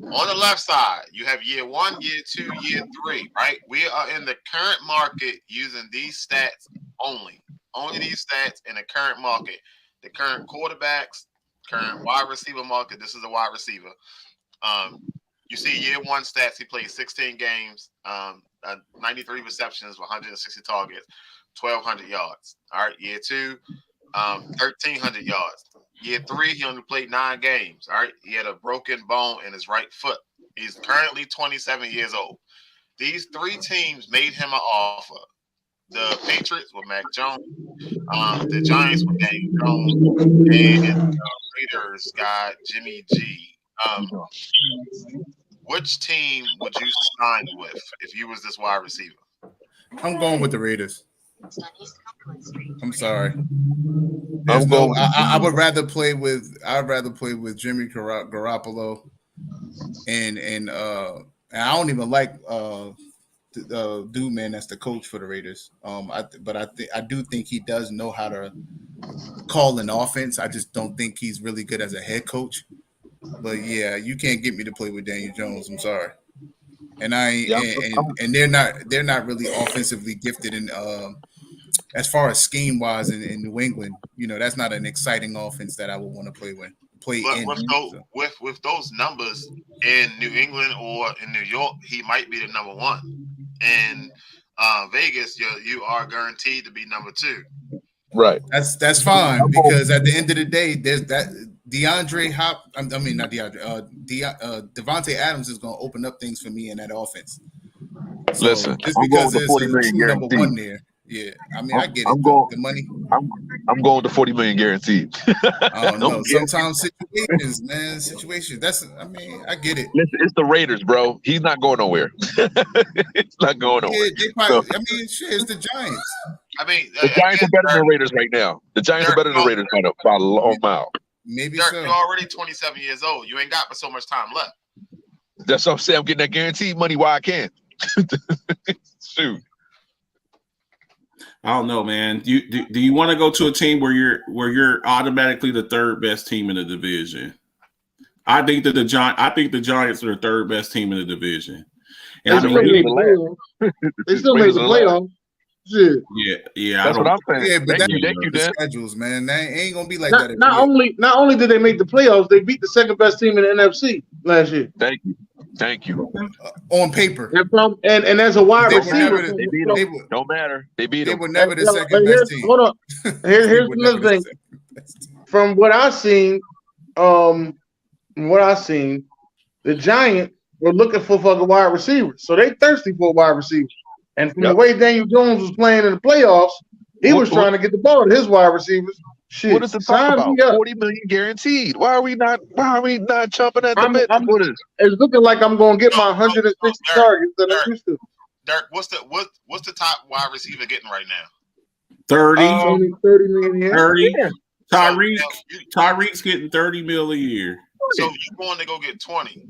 on the left side, you have year 1, year 2, year 3. Right. We are in the current market using these stats only. Only these stats in the current market. The current quarterbacks, current wide receiver market. This is a wide receiver. You see year 1 stats. He played 16 games, 93 receptions, 160 targets, 1,200 yards. All right. Year 2, 1,300 yards. Year 3, he only played 9 games. All right. He had a broken bone in his right foot. He's currently 27 years old. These 3 teams made him an offer. The Patriots with Mac Jones, the Giants with Daniel Jones, and the Raiders got Jimmy G. Which team would you sign with if you was this wide receiver? I'm going with the Raiders. I'm sorry. I would rather play with Jimmy Garoppolo, and I don't even like dude, man, that's the coach for the Raiders. But I do think he does know how to call an offense. I just don't think he's really good as a head coach. But yeah, you can't get me to play with Daniel Jones. I'm sorry. And I Yeah, and they're not really offensively gifted in as far as scheme wise in New England. You know, that's not an exciting offense that I would want to play with. But with those numbers in New England or in New York, he might be the number one. In Vegas, you are guaranteed to be number two. right. That's fine because at the end of the day, there's that Devontae Adams is going to open up things for me in that offense. So Listen, just I'm because going to there's 40 a million true number guaranteed. one there. Yeah, I mean, I get it. The money. I'm going to 40 million guaranteed. I don't know. Sometimes situations, man. I get it. Listen, it's the Raiders, bro. He's not going nowhere. It's not going nowhere. It's the Giants. The Giants are better than the Raiders right now. The Giants are better than the Raiders by a long mile. Maybe Dirk, so. You're already 27 years old. You ain't got but so much time left. That's what I'm saying. I'm getting that guaranteed money while I can. Shoot. I don't know, man. Do you want to go to a team where you're automatically the third best team in the division? I think the Giants are the third best team in the division. And They still made the playoffs. Shit. Yeah. That's what I'm saying. Yeah, but thank you, the Dan. schedules, man. That ain't gonna be like that. Not only did they make the playoffs, they beat the second best team in the NFC last year. Thank you. On paper. And as a wide receiver, They beat them. Don't matter. They beat them. They were never the second best team. Hold on. Here's another thing. From what I've seen, the Giants were looking for fucking wide receivers. So they thirsty for a wide receiver. And from the way Daniel Jones was playing in the playoffs, he was trying to get the ball to his wide receivers. Shit. What is it talking about? 40 million guaranteed. Why are we not jumping at the bit? It's looking like I'm gonna get my 160 targets that I used to. Dirk, what's the top wide receiver getting right now? 30. 30 million a year. 30. Tyreek's getting 30 mil a year. So you're going to go get 20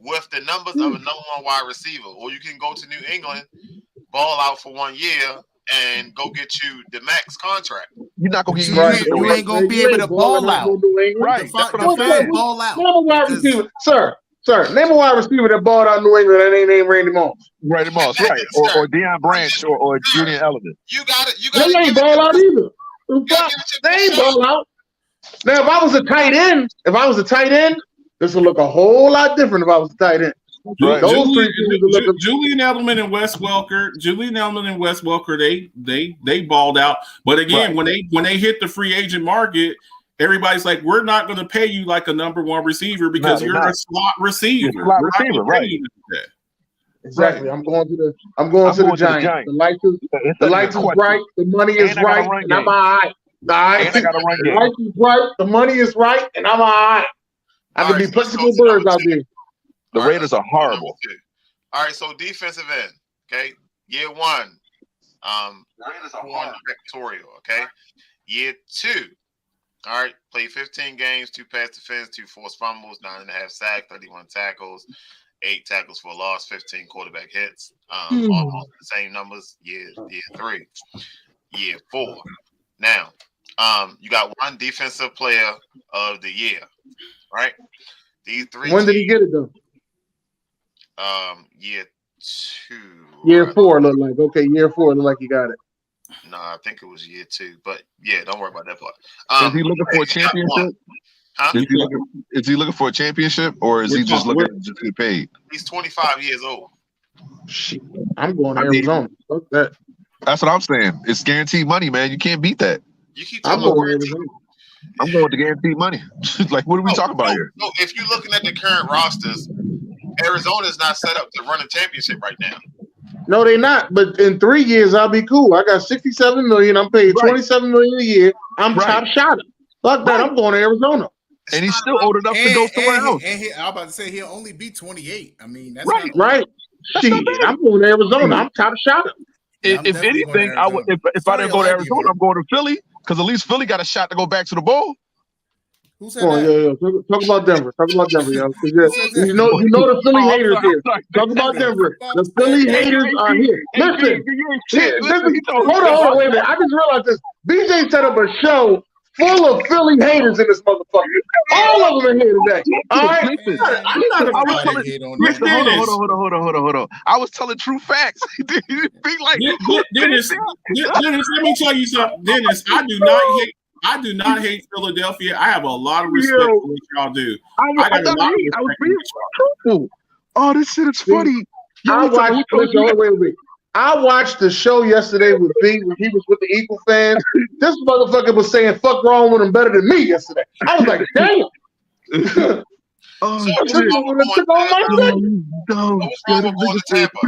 with the numbers of a number one wide receiver, or you can go to New England, ball out for 1 year, and go get you the max contract. You're not gonna get you ain't gonna be able to ball out. Right. Ball out. Name a wide receiver, sir. Name a wide receiver that balled out New England that ain't named Randy Moss. Randy Moss, right? Or Deion Branch or Julian Edelman. You got it. They ain't ball out either. They ain't ball out. Now, if I was a tight end, this would look a whole lot different if I was a tight end. Right. Julian Edelman and Wes Welker, they balled out. But again, when they hit the free agent market, everybody's like, we're not going to pay you like a number one receiver because you're a slot receiver. Right. Exactly. I'm going to the Giants. The lights is bright. The money is right, and I'm all right. The lights is bright. The money is right, and I'm all right. I can be plentiful birds out there. The Raiders are horrible. All right, so defensive end, okay? Year one, Victoria, okay? Year two, all right, played 15 games, 2 pass defense, 2 forced fumbles, 9.5 sacks, 31 tackles, 8 tackles for loss, 15 quarterback hits. Almost the same numbers. Year 3, year 4. Now, you got one defensive player of the year, right? These 3. When did he get it though? Year 2. Year 4 looked like. Okay, year 4 looked like he got it. No, I think it was year 2, but yeah, don't worry about that part. Is he looking for a championship? Huh? Is he looking for a championship, or is he just looking to get paid? He's 25 years old. Shit, I'm going to Arizona. Fuck that. That's what I'm saying. It's guaranteed money, man. You can't beat that. You keep I'm talking going to about Arizona. I'm going to guaranteed money. Like, what are we talking about here? No, if you're looking at the current rosters, Arizona's not set up to run a championship right now. No, they're not. But in 3 years, I'll be cool. I got $67 million. I'm paid $27 million a year. I'm top shot. Fuck that. I'm going to Arizona. And he's still old enough to go somewhere else. I was about to say he'll only be 28. I mean, that's right. Shit, I'm going to Arizona. I'm top shot. If anything, I would. If I didn't go to Arizona, I'm going to Philly because at least Philly got a shot to go back to the bowl. Who said that? Yeah. Talk about Denver. Yo. You know the Philly haters here. Talk about Denver. The Philly haters are here. Listen. Hold on, wait a minute. I just realized this. BJ set up a show full of Philly haters in this motherfucker. All of them are here today. All right. I'm not about to hate on Listen, that. hold on. I was telling true facts. Be like, Dennis, let me tell you something. Dennis, I do not hate Philadelphia. I have a lot of respect for what y'all do. I got a lot of respect for y'all. Oh, this shit is funny. I watched the show yesterday with B when he was with the Eagle fans. This motherfucker was saying "fuck wrong with him" better than me yesterday. I was like, damn. What's wrong with going to Tampa?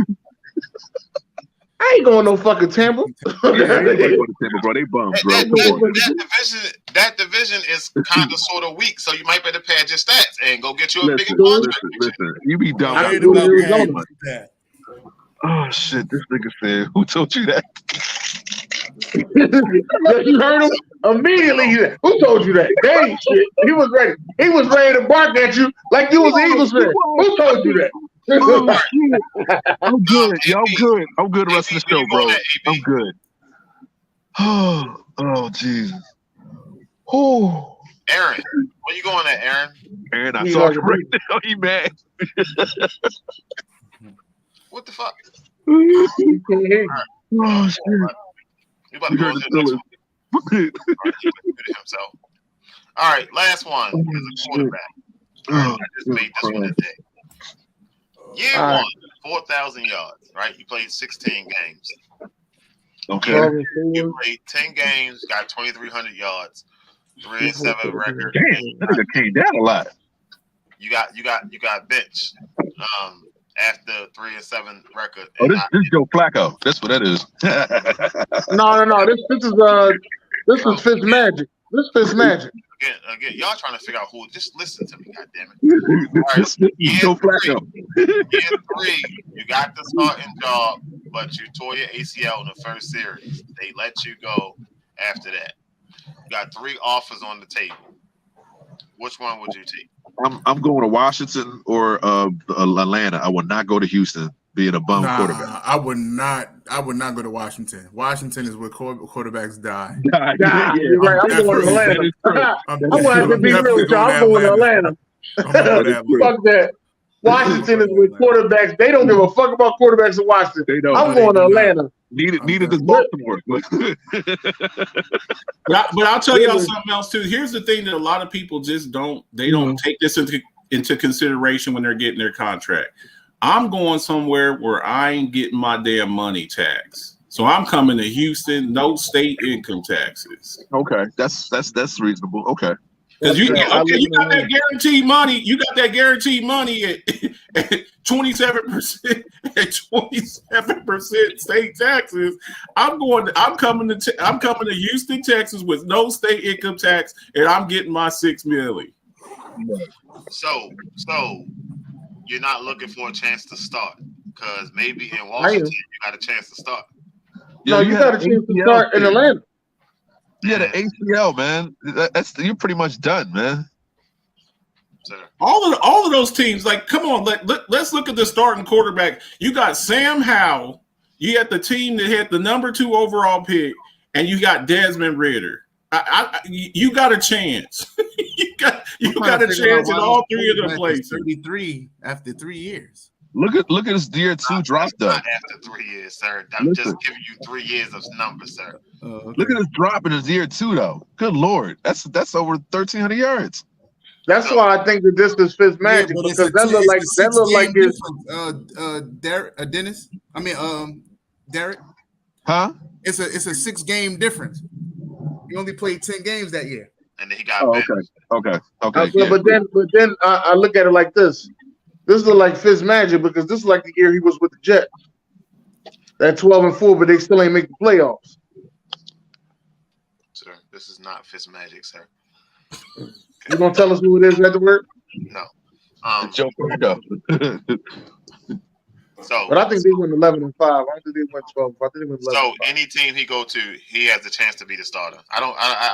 I ain't going no fucking Tampa. Bro, they bums, bro. That division is kind of sort of weak, so you might better pad your stats and go get you a bigger contract. Listen, you be dumb. Oh shit! This nigga said, "Who told you that?" You heard him immediately. Who told you that? Dang shit! He was ready. He was ready to bark at you like you was the Eagles fan. Who told you that? Oh, shit. I'm good. Yeah, I'm good. I'm good the rest of the show, bro. I'm good. Oh, Jesus. Oh, Aaron, where you going at, Aaron? Aaron, I saw it right now. He mad. What the fuck? Oh, shit. You about to go into the next one. He himself. All right, last one is a quarterback. I just made this one today. Year one, 4,000 yards, right? You played 16 games. Okay. You played 10 games, got 2,300 yards, 3-7 record. Damn, that nigga came down a lot. You got benched after 3-7 record. Oh, this is Joe Flacco. That's what that is. No. This is Fitzmagic. This is Fitzmagic. Again, y'all trying to figure out who. Just listen to me, goddammit. Right. Year 3, you got the starting job, but you tore your ACL in the first series. They let you go after that. You got 3 offers on the table. Which one would you take? I'm going to Washington or Atlanta. I would not go to Houston being a bum quarterback. I would not go to Washington. Washington is where quarterbacks die. You're right. I'm going to Atlanta. I'm going to have to be real with y'all. I'm going to Atlanta. Fuck that. Washington is with quarterbacks. They don't give a fuck about quarterbacks in Washington. I'm going to Atlanta. Needed this Baltimore. But I'll tell y'all something else too. Here's the thing that a lot of people just don't take this into consideration when they're getting their contract. I'm going somewhere where I ain't getting my damn money taxed. So I'm coming to Houston, no state income taxes. Okay, that's reasonable. Okay. Because you got that guaranteed money. You got that guaranteed money at 27% at 27% state taxes. I'm coming to Houston, Texas with no state income tax, and I'm getting my $6 million. So you're not looking for a chance to start because maybe in Washington you got a chance to start. No, you got a chance to start in Atlanta. Yeah, the ACL, man. You're pretty much done, man. All of those teams, like, come on, let's look at the starting quarterback. You got Sam Howell. You got the team that had the number 2 overall pick, and you got Desmond Ridder. You got a chance. you got a chance in all 3 of the places. 33 after 3 years. Look at this year 2 drop though. Not after 3 years, sir. I'm just giving you 3 years of numbers, sir. Okay. Look at this drop in his year 2 though. Good Lord, that's over 1,300 yards. That's why I think that this is Fitzmagic because that look like his Dennis. I mean, Derek. Huh? It's a 6-game difference. He only played 10 games that year, and then he got okay. Yeah. But then I look at it like this. This is like Fitzmagic because this is like the year he was with the Jets. That 12-4, but they still ain't make the playoffs. Sir, this is not Fitzmagic, sir. You gonna tell us who it is at the word? No. Joe Flacco. But I think they went 11-5. I don't think they went 12. I think they went 11. So any team he go to, he has a chance to be the starter. I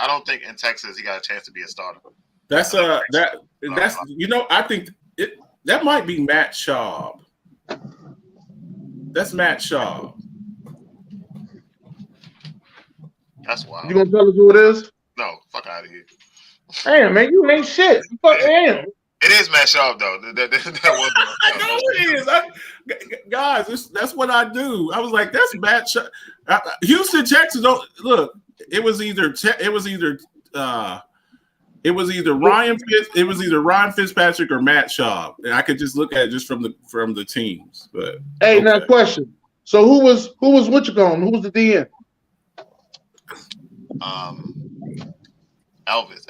don't think in Texas he got a chance to be a starter. That's I think that might be Matt Schaub. That's Matt Schaub. That's wild. You gonna tell us who it is? No, fuck out of here. Damn, man, you ain't shit. Fuck, damn. It is Matt Schaub though. That wasn't. I know it is. Guys, that's what I do. I was like, that's Matt Schaub. Houston Texans don't look. It was either Ryan Fitzpatrick or Matt Schaub, and I could just look at it just from the teams. But hey, now question. So who was what you calling? Who was the DN? Elvis.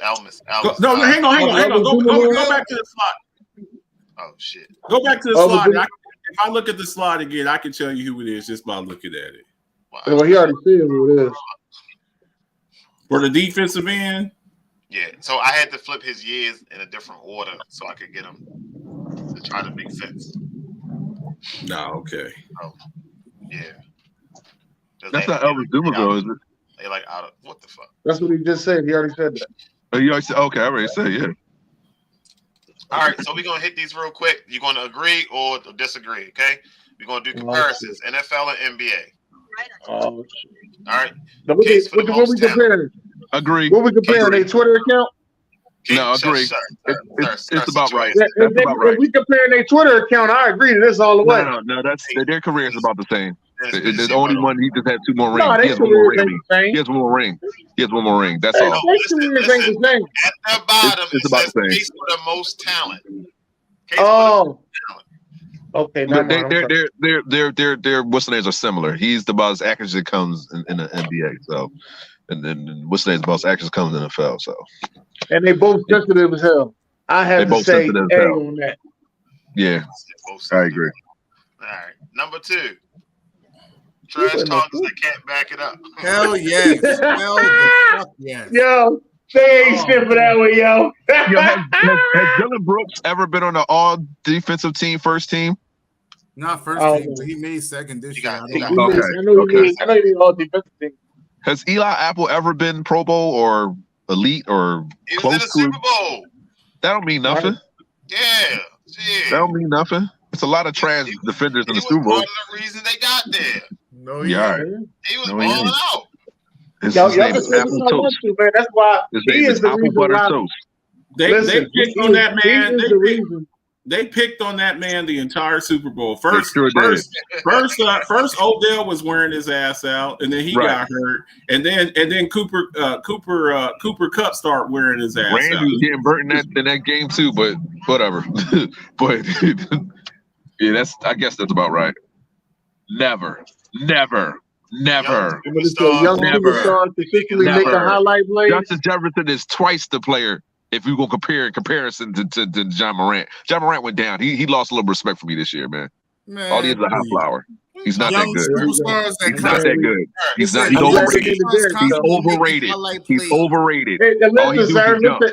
No, hang on. Go back to the slide. Oh shit. Go back to the slide. If I look at the slide again, I can tell you who it is just by looking at it. Wow. Well, he already said who it is. For the defensive end. Yeah, so I had to flip his years in a different order so I could get him to try to make sense. No, okay. Oh, yeah. That's not Elvis Dumervil, is it? They like out of what the fuck? That's what he just said. He already said that. Oh, you already said, okay, I already said, yeah. All right, so we're gonna hit these real quick. You're gonna agree or disagree, okay? We're gonna do comparisons, NFL and NBA. Oh, all right. What we comparing? Agree. What we comparing? Their Twitter account? No, agree. It's about right. If we comparing their Twitter account, I agree to this all the way. No, that's their career is about the same. The only one he just had 2 more rings. No, he has one more ring. He has one more ring. That's all. Listen, at the bottom, it says case for the most talent. Okay. Their what's the names are similar. He's about as accurate as it comes in the NBA. So, and then what's the names about as accurate as comes in the NFL. So, and they both sensitive as hell. I have to say A on that. Yeah, I agree. All right, number 2. Trash talkers that can't back it up. Hell yes. Hell the fuck yes. Yo, they ain't shit for that one, yo. Has Dylan Brooks ever been on an all-defensive team, first team? Not first team, but he made second this year. I know he made all defensive team. Has Eli Apple ever been Pro Bowl or elite or he close was in the Super Bowl? That don't mean nothing. Yeah. That don't mean nothing. It's a lot of trash defenders in the Super Bowl. Part of the reason they got there. No, he was balling out. His name is Apple Toast. Man. That's why he is the Apple reason butter why. Toast. They picked on that man. They picked on that man the entire Super Bowl. First, Odell was wearing his ass out, and then he got hurt, and then Cooper Kupp started wearing his ass out. Randy was getting burnt in that game too, but whatever. But yeah, I guess that's about right. Never. Never. Justin Jefferson is twice the player. If you go compare in comparison to John Morant. John Morant went down. He lost a little respect for me this year, man. All he is a high flower. He's not that good. He's not that good. He's overrated. He's overrated. He's overrated. Hey,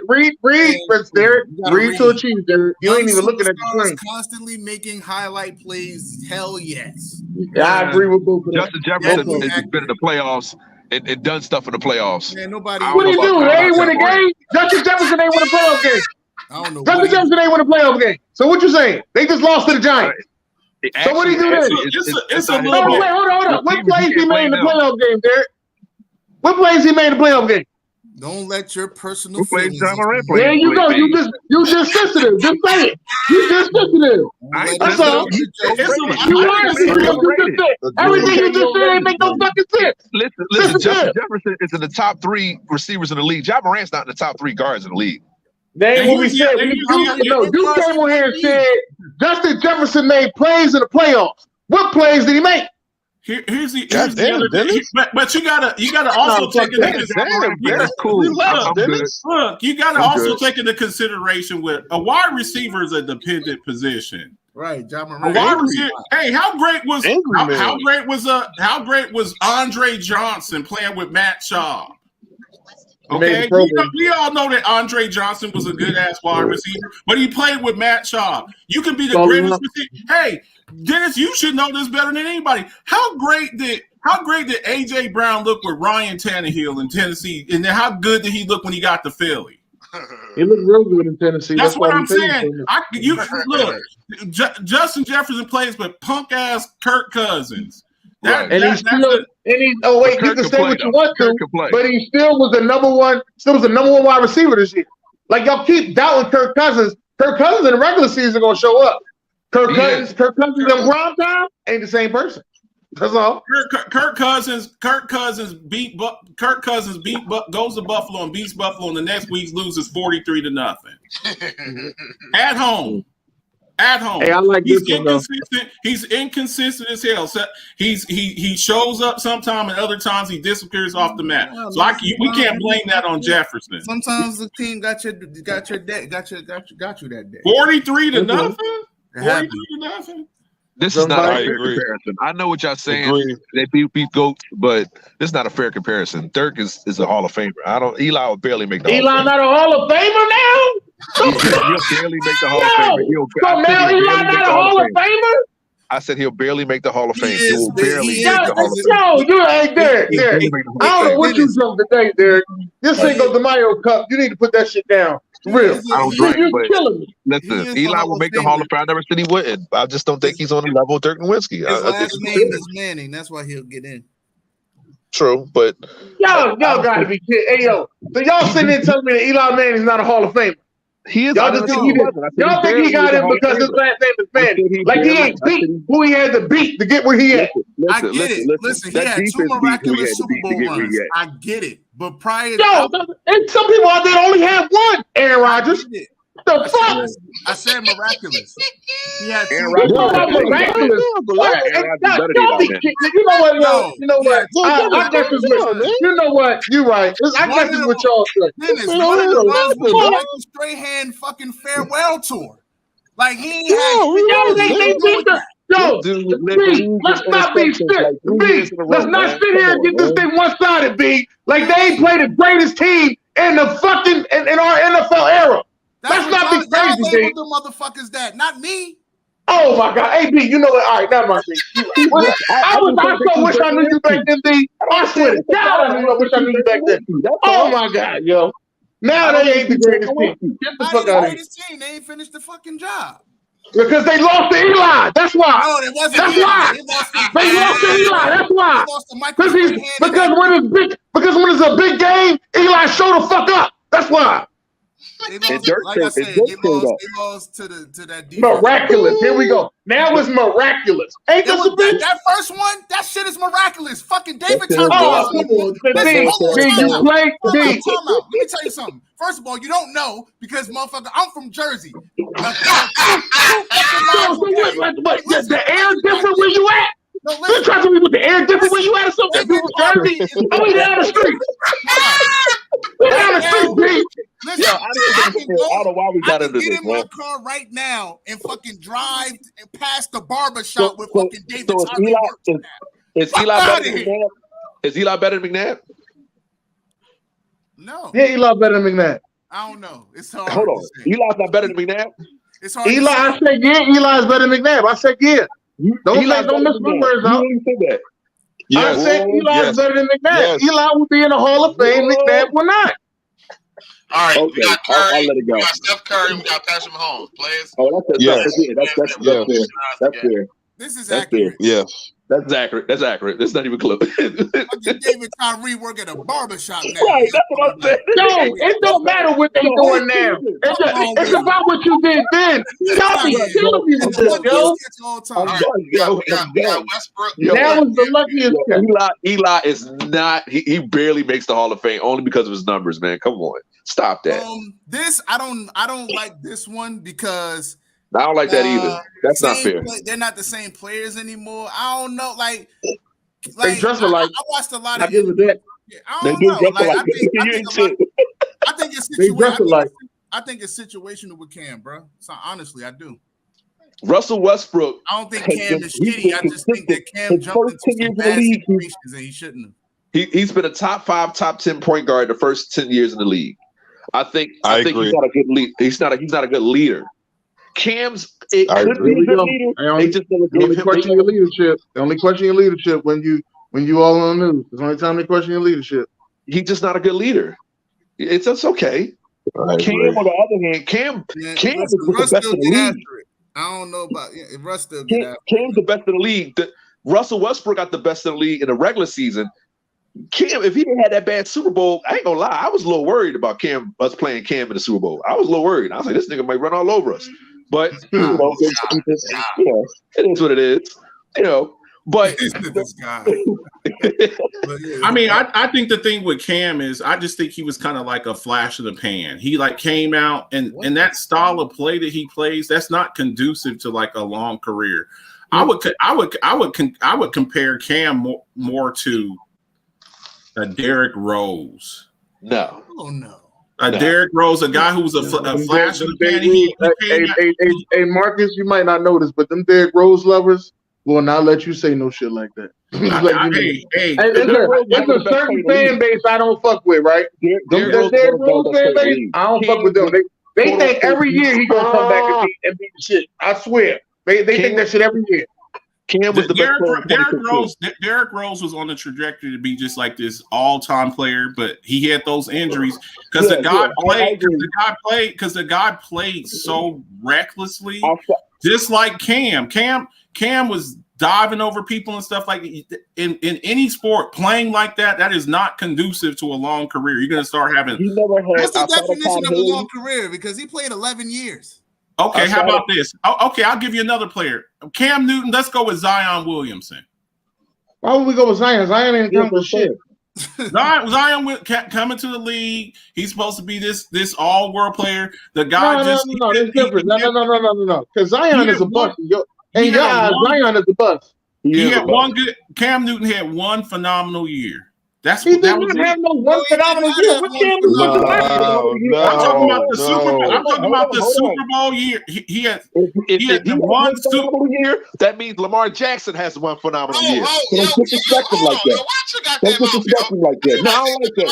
read to a cheese, Derek. You ain't even looking at the screen. Constantly making highlight plays. Hell yes. I agree with both of them. Justin Jefferson has been in the playoffs and done stuff in the playoffs. Man, nobody. What do you do? They ain't win a game. Justin Jefferson ain't win a playoff game. I don't know. Justin Jefferson ain't win a playoff game. So what you saying? They just lost to the Giants. So what do you do then? It's a little bit. Wait, hold on. What plays he made in the playoff game, Derek? What plays he made in the playoff game? Don't let your personal feelings. There you go. You just sensitive. Just say it. You just sensitive. That's all. Everything you just said ain't make no fucking sense. Listen. Justin Jefferson is in the top 3 receivers in the league. John Morant's not in the top 3 guards in the league. They ain't what we said. You came on here and said Justin Jefferson made plays in the playoffs. What plays did he make? Here's the other. But you gotta also take into consideration. Look, you gotta also take into consideration with a wide receiver is a dependent position. Right, John Hey, how great was Andre Johnson playing with Matt Schaub? Okay, we all know that Andre Johnson was a good ass wide receiver, but he played with Matt Schaub. You can be the greatest receiver. Hey, Dennis, you should know this better than anybody. How great did AJ Brown look with Ryan Tannehill in Tennessee, and then how good did he look when he got to Philly? He looked real good in Tennessee. That's what I'm saying. Justin Jefferson plays with punk ass Kirk Cousins. And And he, oh wait, you can say what you want to, but he still was the number one wide receiver this year. Like y'all keep doubting Kirk Cousins. Kirk Cousins in the regular season gonna show up. Kirk Cousins in prime time ain't the same person. That's all. Kirk Cousins goes to Buffalo and beats Buffalo, and the next week loses 43-0 at home. At home, hey, I like he's this inconsistent. He's inconsistent as hell. So he shows up sometime, and other times he disappears off the map. So we can't blame that on Jefferson. Sometimes the team got you that day. 43-0. 43-0. This is not a fair comparison. I know what y'all saying. They beat goats, but this is not a fair comparison. Dirk is a Hall of Famer. Eli will barely make the Hall of Fame. Eli not a Hall of Famer now? He'll barely make the Hall of Fame. So now Eli not a Hall of Famer? I said he'll barely make the Hall of Fame. He will barely make the Hall of Fame. No, you ain't Derek. I don't know what you jumped today, Derek. This ain't go the Mayo Cup. You need to put that shit down. Real. I was right, You're but killing me. listen, Eli will make the Hall of Fame. I never said he wouldn't. I just don't think he's on the level of Dirk Nowitzki. His last name is Manning. That's why he'll get in. True, but y'all gotta be kidding. Hey yo, so y'all sitting there telling me that Eli Manning's not a Hall of Famer. He is. Y'all think he got him because his last name is Manning. Like he ain't beat who he had to beat to get where he at. I get it. Listen, he had 2 miraculous Super Bowl runs. I get it. But prior to and some people out there only have one, Aaron Rodgers. The fuck? I said miraculous. He had Aaron miraculous. You know what? I guess it's with you know what? You're right. I guess it's what y'all say. Dennis, one of the runs was Michael Strahan fucking farewell tour. Like he ain't had. Let's not be shit. Let's not sit here and get this thing one-sided, B. Like they ain't played the greatest team in the fucking in our NFL era. Let's not be crazy, B. The motherfuckers that, not me. Oh my God, hey B, you know what? All right, now my thing. I so wish I knew you back then, B. I swear to God, I wish I knew you back then. Oh my God, yo. Now they ain't the greatest team. Get the fuck out of here. They ain't finished the fucking job. Because they lost to Eli. That's why. No, it wasn't. That's why. They lost to Eli. That's why. Because when it's a big game, Eli show the fuck up. That's why. They lost to that defense. Miraculous. Here we go. Now it's miraculous. Ain't this a bitch? That first one, that shit is miraculous. Fucking David Let me tell you something. First of all, you don't know because motherfucker, I'm from Jersey. The air different where you at? No, you trying to tell me with the air different where you at or something? Jersey? Oh, we down the street. We down the street, bitch. Listen, I don't know why we got into this. Get in my car right now and fucking drive and past the barber shop with fucking David. Is Eli better than McNabb? Is Eli better than McNabb? No. Yeah, Eli better than McNabb. I don't know. It's hard. Hold on. Eli's not better than McNabb? It's hard. Eli, I said yeah. Eli's better than McNabb. I said yeah. Don't miss my words out. I said Eli's better than McNabb. Eli will be in the Hall of Fame. McNabb will not. All right, okay. We got Curry, I'll let it go. We got Steph Curry, we got Patrick Mahomes. Players. Oh, that's fair. This is accurate. Yeah. That's accurate. That's not even close. David Tyree work at a barbershop now. Right, that's what I'm saying. No, it don't matter what they doing now. It's about what you did then. Y'all be killing me with this, yo. Westbrook. That was the luckiest. Eli is not. He barely makes the Hall of Fame only because of his numbers, man. Come on, stop that. This I don't like this one because. I don't like that either. That's not fair. They're not the same players anymore. I don't know. Like they dress alike. I watched a lot of. I give it that. They do dress alike. I think it's situational. I think it's situational with Cam, bro. So honestly, I do. Russell Westbrook. I don't think Cam is shitty. I just think that Cam jumped into some bad situations and he shouldn't have. He's been a top 5, top 10 point guard the first 10 years in the league. I think he's not a good leader. He's not a good leader. Cam's could be a good leader. They only question your leadership. They only question your leadership when you all on the news. It's the only time they question your leadership. He's just not a good leader. It's okay. Cam, on the other hand, Cam is the best of the league. I don't know about Russ still get after it. Cam's the best of the league. Russell Westbrook got the best in the league in the regular season. Cam, if he didn't have that bad Super Bowl, I ain't gonna lie, I was a little worried about us playing Cam in the Super Bowl. I was a little worried. I was like, this nigga might run all over us. But it is what it is. But this guy. I mean, I think the thing with Cam is I just think he was kind of like a flash of the pan. He like came out and that style of play that he plays, that's not conducive to like a long career. I would compare Cam more to a Derrick Rose. No. Oh no. Derrick Rose, a guy who was a flash of the pan. Hey, Marcus, you might not know this, but them Derrick Rose lovers will not let you say no shit like that. It's a certain fan base I don't fuck with, right? Derrick Rose fan base, I don't fuck with them. They think every year he gonna come back and beat the shit. I swear. They think that shit every year. Cam was the best Derrick Rose was on the trajectory to be just like this all-time player, but he had those injuries because the guy played so recklessly, just like Cam. Cam was diving over people and stuff like that. In any sport, playing like that is not conducive to a long career. You're gonna start having. What's the definition of a long career? Because he played 11 years. Okay, how about this? Okay, I'll give you another player. Cam Newton. Let's go with Zion Williamson. Why would we go with Zion? Zion ain't come for shit. Zion coming to the league. He's supposed to be this all-world player. The guy There's difference. No. Because Zion is a bust. Zion is a bust. Cam Newton had one phenomenal year. He didn't have no one phenomenal year. What Cam Newton? I'm talking about the Super Bowl year. He had one phenomenal year. That means Lamar Jackson has one phenomenal year. Don't disrespect him like that. Don't disrespect him like that. No, I don't like that.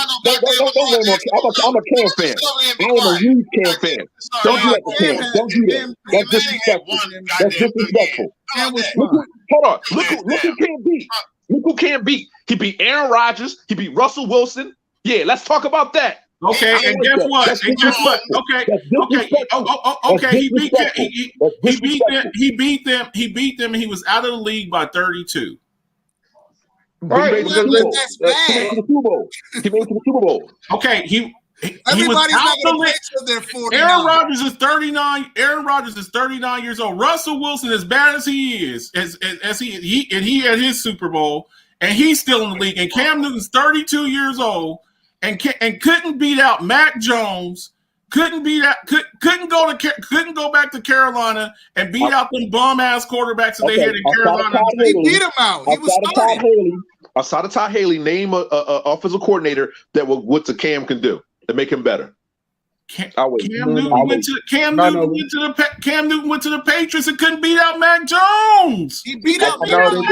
I'm a Cam fan. I am a huge Cam fan. Don't do that to Cam. Don't do that. That's disrespectful. That's disrespectful. Hold on. Look who Cam beat. Look who Cam beat. He beat Aaron Rodgers. He beat Russell Wilson. Yeah, let's talk about that. Okay, and guess what? Okay. He beat them, and he was out of the league by 32. Right. He made it to the Super Bowl. Okay, everybody's not going to play till they're 49. Aaron Rodgers is 39. Aaron Rodgers is 39 years old. Russell Wilson, as bad as he is, as he had his Super Bowl, and he's still in the league. And Cam Newton's 32 years old, and couldn't beat out Mac Jones. Couldn't go back to Carolina and beat out them bum ass quarterbacks that they had in Carolina. He beat him out. He was starting. Outside of Todd Haley, name a offensive coordinator that what the Cam can do to make him better. Cam Newton went to the Patriots and couldn't beat out Mac Jones. He beat out Mac Jones.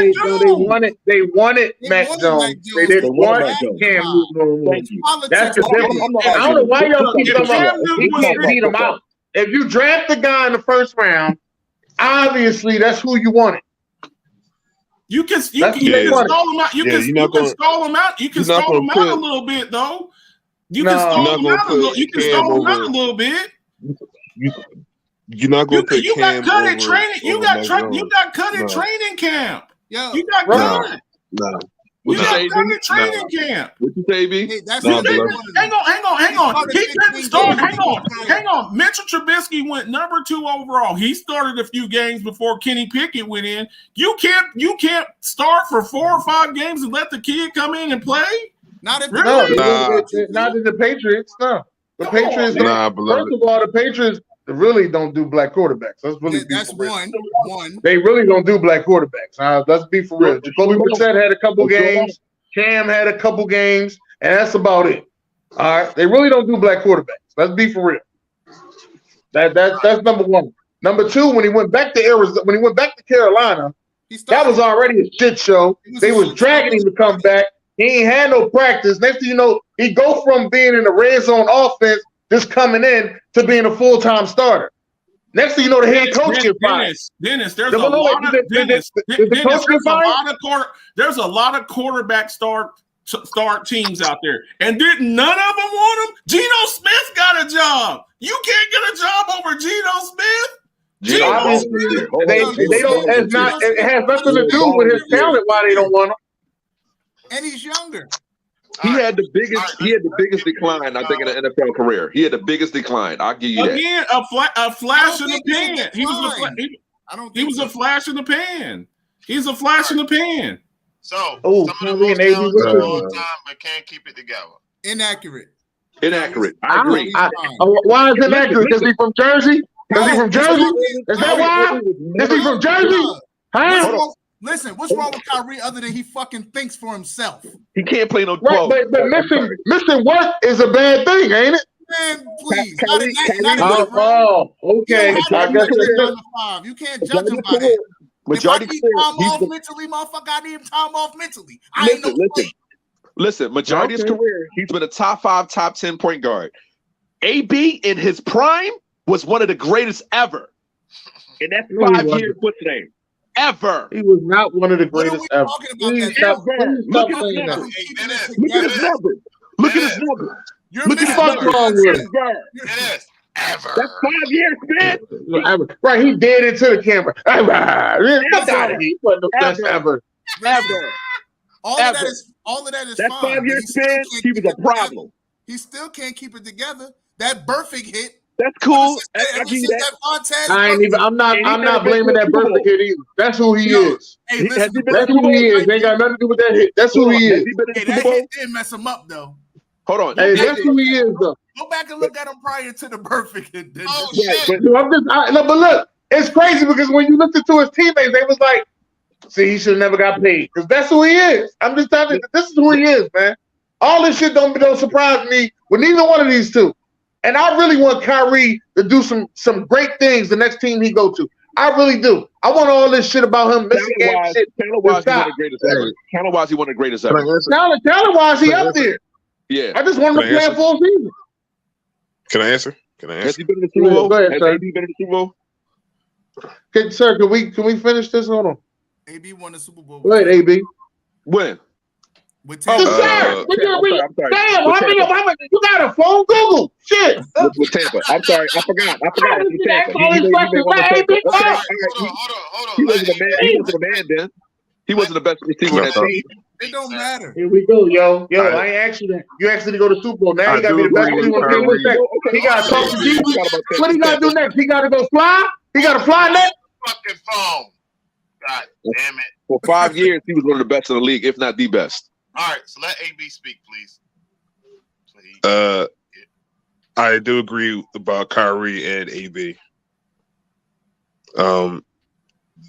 They wanted Mac Jones. They didn't want Cam Newton. That's the difference. I don't know why y'all keep talking about he can't beat him out. If you draft a guy in the first round, obviously that's who you wanted. You can stall him out. You can stall him out. You can stall him out a little bit, though. You can stall him out a little. You can stall him out a little bit. You're not going to put Cam cut in training. You got cut in training camp. Yo, you got cut. No. You got cut in training camp. What you say, B? Hey, hang on. He couldn't start. Hang on. Mitchell Trubisky went number 2 overall. He started a few games before Kenny Pickett went in. You can't start for 4 or 5 games and let the kid come in and play. Not if not in the Patriots. No, the Patriots. First of all, the Patriots really don't do black quarterbacks. That's one. They really don't do black quarterbacks. Let's be for real. Jacoby Brissett had a couple games. Cam had a couple games, and that's about it. All right, they really don't do black quarterbacks. Let's be for real. That's number 1. Number 2, when he went back to Carolina, that was already a shit show. They was dragging him to come back. He ain't had no practice. Next thing you know, he go from being in the red zone offense, just coming in, to being a full-time starter. Next thing you know, the head coach get fired. There's a lot of quarterback start teams out there, and didn't none of them want him? Geno Smith got a job. You can't get a job over Geno Smith. Gino, Obviously, they don't. It's not. It has nothing to do with his talent. Why they don't want him? And he's younger. He had the biggest decline, I think, in the NFL career. He had the biggest decline. I'll give you that. Again, a flash in the pan. He was a flash in the pan. He's a flash in the pan. So some of the most talented of all time, but can't keep it together. Inaccurate. I agree. Why is it inaccurate? Because he's from Jersey? Because he's from Jersey? Is that why? Is he from Jersey? Huh? Listen, what's wrong with Kyrie other than he fucking thinks for himself? He can't play no 12. Right, but missing work is a bad thing, ain't it? Man, please. Okay. You can't judge him by that. Majority if I need time off mentally, motherfucker, I need time off mentally. Listen, majority of his career, he's been a top 5, top 10 point guard. AB in his prime was one of the greatest ever. And that's 5 years, what's the name? Ever. He was not one of the greatest ever. Look at his numbers. Look at his numbers. Look at his numbers. Ever. That's 5 years, man. Right, he did it to the camera. He wasn't the best ever. All of that is that fine. 5 year span, he was a problem. He still can't keep it together. That perfect hit. That's cool. I give you that. I'm not blaming that perfect hit either. That's who he is. Hey, listen, that's who he is. They ain't got nothing to do with that hit. That's who he is. That hit didn't mess him up though. Hold on. Hey, that's who he is though. Go back and look at him prior to the perfect hit. Oh shit! But look, it's crazy because when you looked into his teammates, they was like, "See, he should have never got paid because that's who he is." I'm just telling you, this is who he is, man. All this shit don't surprise me with neither one of these two. And I really want Kyrie to do some great things the next team he go to. I really do. I want all this shit about him missing game shit. Talent-wise, he one of the greatest ever. Talent-wise, he one of the greatest ever. Talent-wise, he up there. Yeah. I just want him to play a full season. Can I answer? Has he been in the Super Bowl? Go ahead, sir. Has he been in the Super Bowl? Okay, sir, can we finish this? Hold on. AB won the Super Bowl. Wait, AB. When? With Damn, how many? You got a phone? Google. Shit. With Tampa. I'm sorry. I forgot. He wasn't a man then. He wasn't the best receiver in that team. It don't matter. Here we go, yo. I ain't asked you that. You asked me to go to Super Bowl. Now you got to be the best receiver. He got to talk to Jesus. What he got to do next? He got to go fly? He got to fly next? Fucking phone. God damn it. For 5 years, he was one of the best in the league, if not the best. All right, so let AB speak, please. I do agree about Kyrie and AB.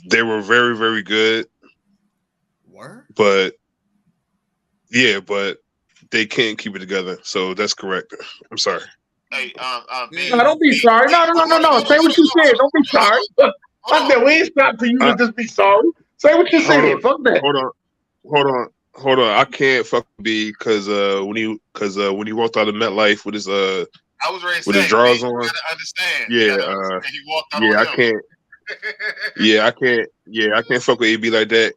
They were very, very good. But they can't keep it together. So that's correct. I'm sorry. Hey, no, don't be sorry. No. Say what you said. Don't be sorry. Fuck that. We ain't stopped for you to just be sorry. Say what you said. Fuck that. Hold on. I can't fuck B because when he walked out of MetLife with his I was ready to with say, his drawers man, on. you gotta understand. He walked out I can't. I can't fuck with AB like that.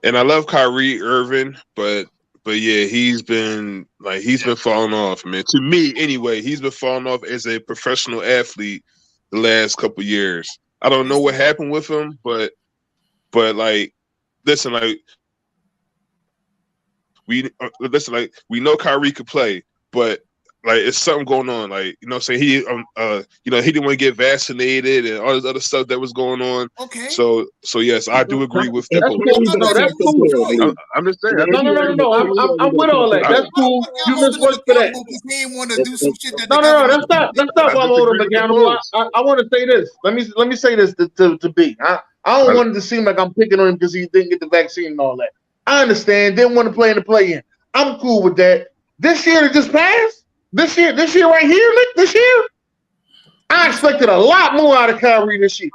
And I love Kyrie Irving, but yeah, he's been falling off, man. To me, anyway, he's been falling off as a professional athlete the last couple years. I don't know what happened with him, but like, listen, like we know Kyrie could play, but like it's something going on. Like, you know what I'm saying? He he didn't want to get vaccinated and all this other stuff that was going on. Okay. So yes, I do agree with that. That's cool. I'm just saying. No. I'm with all that. That's cool. You missed work for that. He ain't want to do some shit that No. That's not why I'm holding him accountable. I want to say this. Let me say this to B. I don't want it to seem like I'm picking on him because he didn't get the vaccine and all that. I understand. Didn't want to play in the play-in. I'm cool with that. This year that just passed. This year right here, this year, I expected a lot more out of Kyrie this year.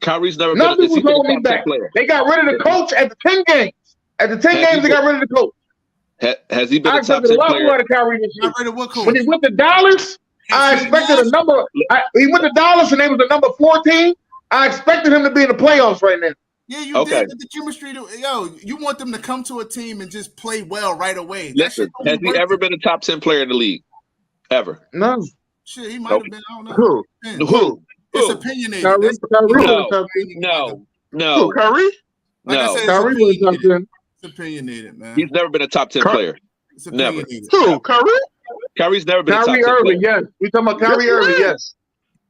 Kyrie's never Nothing was holding me back. They got rid of the coach at the 10 games. At the 10 games, they got rid of the coach. Has he been I a top expected 10 a lot player? more out of Kyrie this year. Got rid of what coach? When he went to Dallas, I expected a number. He went to Dallas and they was the number 14. I expected him to be in the playoffs right now. Yeah, you did the chemistry. You want them to come to a team and just play well right away. Listen, has he ever been a top 10 player in the league? Ever? No. Shit, he might have been. I don't know. Who? It's opinionated. Kyrie That's was top 10. No. Kyrie? like I No. said, Kyrie was top 10. It's opinionated, man. He's never been a top 10 player. It's never. opinionated. Who? Kyrie? Kyrie's never been a top 10 Kyrie Irving, player. yes. We talking about Kyrie Irving, yes.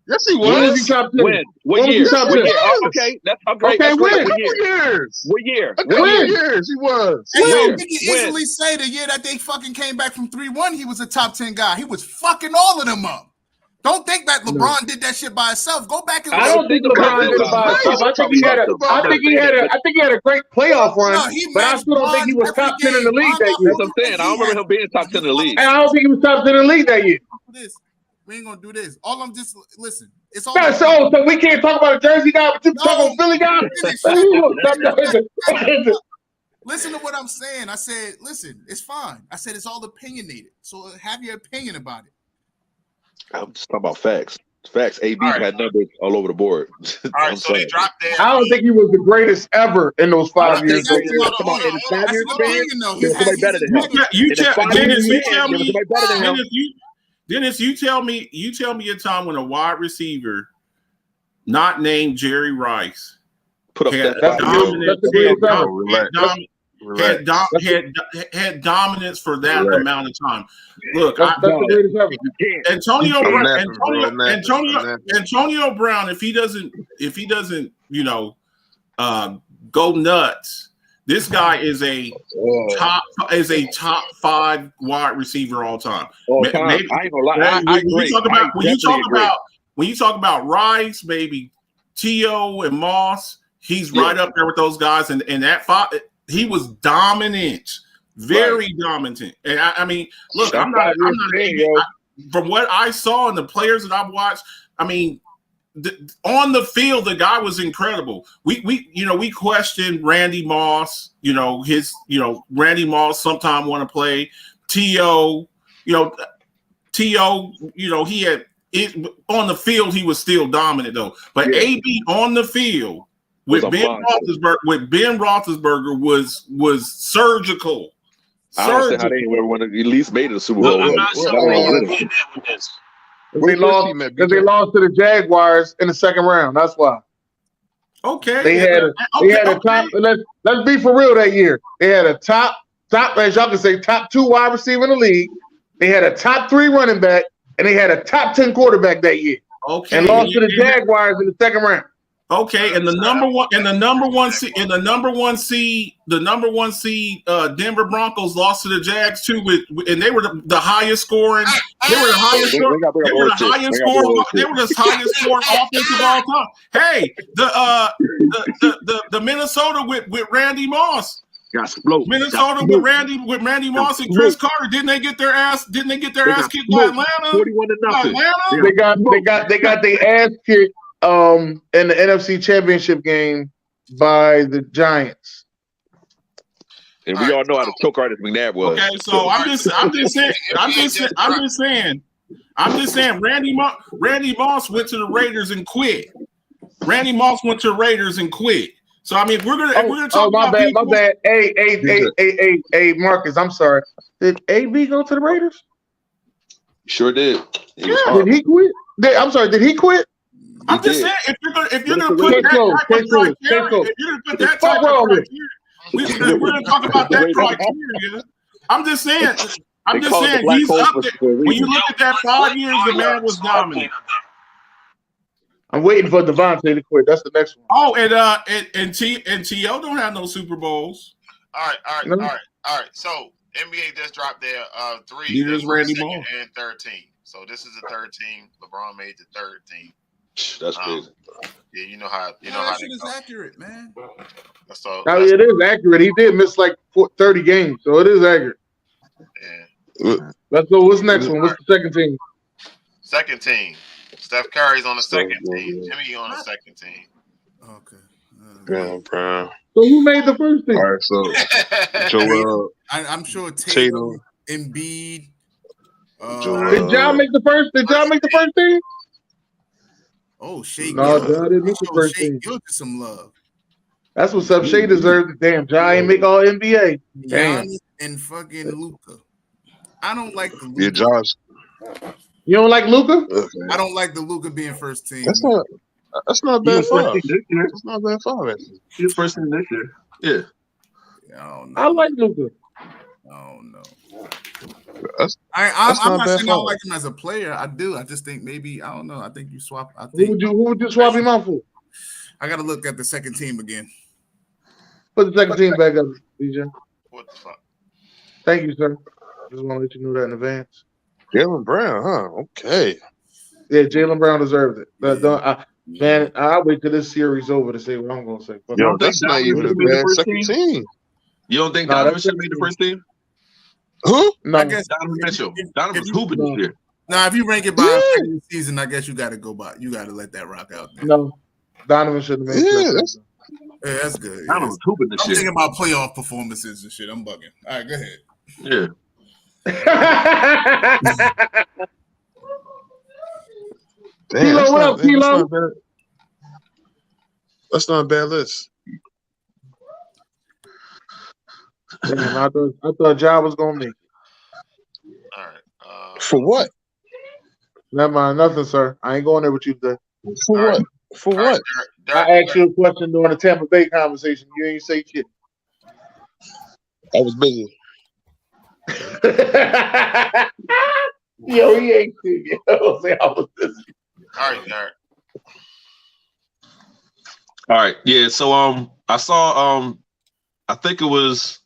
Yes, he When was he was. top 10? When? What When was year? he top What 10? year? Oh, okay, that's great. Okay, That's great. when? What year? Years. What year? A What couple year? years he was. Hey, yo, When? we can easily say the year that they fucking came back from 3-1, he was a top 10 guy. He was fucking all of them up. Don't think that LeBron did that shit by himself. Go back and I don't think LeBron did it by himself. I think he had a great playoff run, but I still don't think he was top 10 in the league that year. That's what I'm saying. I don't remember him being top 10 in the league. And I don't think he was top 10 in the league that year. We ain't gonna do this. All I'm just listen. It's all. So we can't talk about a Jersey guy, but you talk about Philly guy. Listen to what I'm saying. I said, listen, it's fine. I said it's all opinionated. So have your opinion about it. I'm just talking about facts. Facts. AB had numbers all over the board. All right, so they dropped their. I don't think he was the greatest ever in those 5 years. Dennis, you tell me a time when a wide receiver not named Jerry Rice put up had dominance for that amount of time. Look, Antonio Brown, if he doesn't, go nuts. This guy is a top 5 wide receiver all time. Maybe, I ain't gonna lie. When you talk about Rice, maybe T.O. and Moss, he's right up there with those guys. And that 5, he was dominant, very dominant. And I mean, look, I'm not from what I saw and the players that I've watched. I mean, on the field, the guy was incredible. We questioned Randy Moss. Randy Moss sometime want to play. T.O. He had it on the field. He was still dominant though. But AB on the field with Ben Roethlisberger was surgical. I don't see how they ever won. At least made it a Super Bowl. They lost to the Jaguars in the second round. That's why. Okay. They had a top. Let's be for real that year. They had a top, as y'all can say, top 2 wide receiver in the league. They had a top 3 running back, and they had a top 10 quarterback that year. Okay. And lost to the Jaguars in the second round. Okay, and the number one seed, Denver Broncos lost to the Jags too, and they were the highest scoring. They were the highest scoring. They were the highest scoring offense of all time. Hey, the Minnesota with Randy Moss. Minnesota with Randy Moss and Chris Carter. Didn't they get their ass kicked by Atlanta? 41-0. They got their ass kicked in the NFC Championship game by the Giants. And we all know how the choke artist McNabb was. Okay, so I'm just saying Randy Moss went to the Raiders and quit. So I mean, we're gonna talk about my bad. Hey, Marcus, I'm sorry. Did AB go to the Raiders? Sure did. Did he quit? I'm sorry. Did he quit? I'm just saying if you're gonna put that type of criteria, we're gonna talk about that criteria. I'm just saying he's up there. When you look at that 5 years, the man was dominant. I'm waiting for Devontae to quit. That's the next one. Oh, and T.O. don't have no Super Bowls. All right. So NBA just dropped their 3, Here's Randy second, Moss and third team. So this is the third team. LeBron made the third team. That's crazy. Yeah, you know how that shit is accurate, man. It is accurate. He did miss like 30 games, so it is accurate. Yeah. Let's go. What's the next one? What's the second team? Second team. Steph Curry's on the second team. Jimmy on the second team. Okay. Brown. So who made the first team? All right, so Joel. I'm sure Tatum, Embiid. Did y'all make the first? Did y'all make the first team? Oh, Shea. No, y'all didn't make the first team. Give some love. That's what's up. Shea deserved. Damn, Ja ain't make all NBA. Damn. And fucking Luka. I don't like the Luka. Yeah, Josh. You don't like Luka? Okay. I don't like the Luka being first team. That's not a He bad was first five. team this year. That's not a bad five. Actually. He was first team this year. Yeah. I don't know. I like Luka. I don't know. That's I'm not a not bad saying I don't five. like him as a player. I do. I just think maybe I don't know. I think you swap. Who would you swap him out for? I got to look at the second team again. Put the second team back up, DJ. What the fuck? Thank you, sir. Just want to let you know that in advance. Jaylen Brown, huh? Okay. Yeah, Jaylen Brown deserved it. Man, I'll wait till this series over to say what I'm going to say. But You don't think That's not Donovan even a should have made the bad first second team. You don't think Nah, Donovan that's should have made the first team? Who? No, I guess Donovan Mitchell. if Donovan's you- hooping this year. now if you rank it by Yeah. regular season, I guess you got to go by. You got to let that rock out there. no. Donovan should have made Yeah, it. that's- Yeah, that's good. Yeah, Donovan's hooping this I'm year. thinking about playoff performances and shit. I'm bugging. All right, go ahead. Yeah. Damn, Kilo, that's what not- up, Kilo? That's not bad. That's not a bad list. Damn, I thought Ja was going to make it. All right. For what? Never mind, nothing, sir. I ain't going there with you today. For All right. what? For All right, what? Derek, I asked you a question during the Tampa Bay conversation. You ain't say shit. I was busy. Yo, he ain't shit. Yo, say I was busy. All right, Derek. All right. Yeah. So I saw I think it was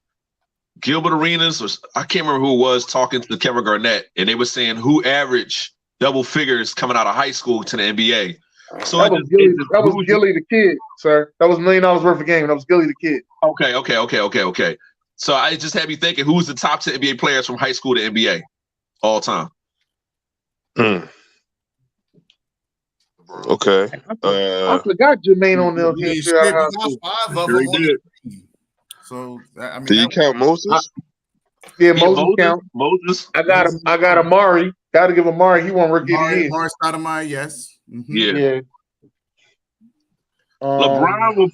Gilbert Arenas, or I can't remember who it was, talking to Kevin Garnett, and they were saying who averaged double figures coming out of high school to the NBA. So That was Gilly the kid, sir. That was $1 million worth of game. That was Gilly the kid. Okay. So I just had me thinking, who's the top 10 NBA players from high school to NBA all time? Okay. I forgot Jermaine O'Neal Yeah, came shit, straight we out of high got school. 5 of Sure them he on did. the team. So I mean, Do you count Moses? Yeah, Moses count. Moses. I got Amari. Got to give Amari. He won rookie of the year. Morris Stoudemire, yes. Mhm. Yeah. Yeah. LeBron will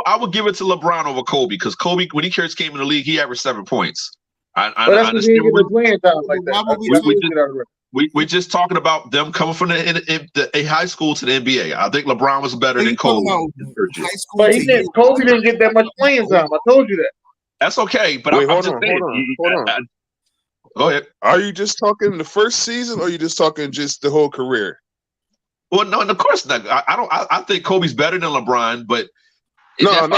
I would give it to LeBron over Kobe, because Kobe, when he first came in the league, he averaged 7 points. But that's because he didn't get the playing time like Why would that. We're just talking about them coming from a high school to the NBA. I think LeBron was better than Kobe. High school But team. Kobe didn't get that much playing time. I told you that. That's okay, but Wait, I'm just saying. hold on. Go ahead. Are you just talking the first season, or are you just talking just the whole career? Well, no, of course not. I think Kobe's better than LeBron, but I'm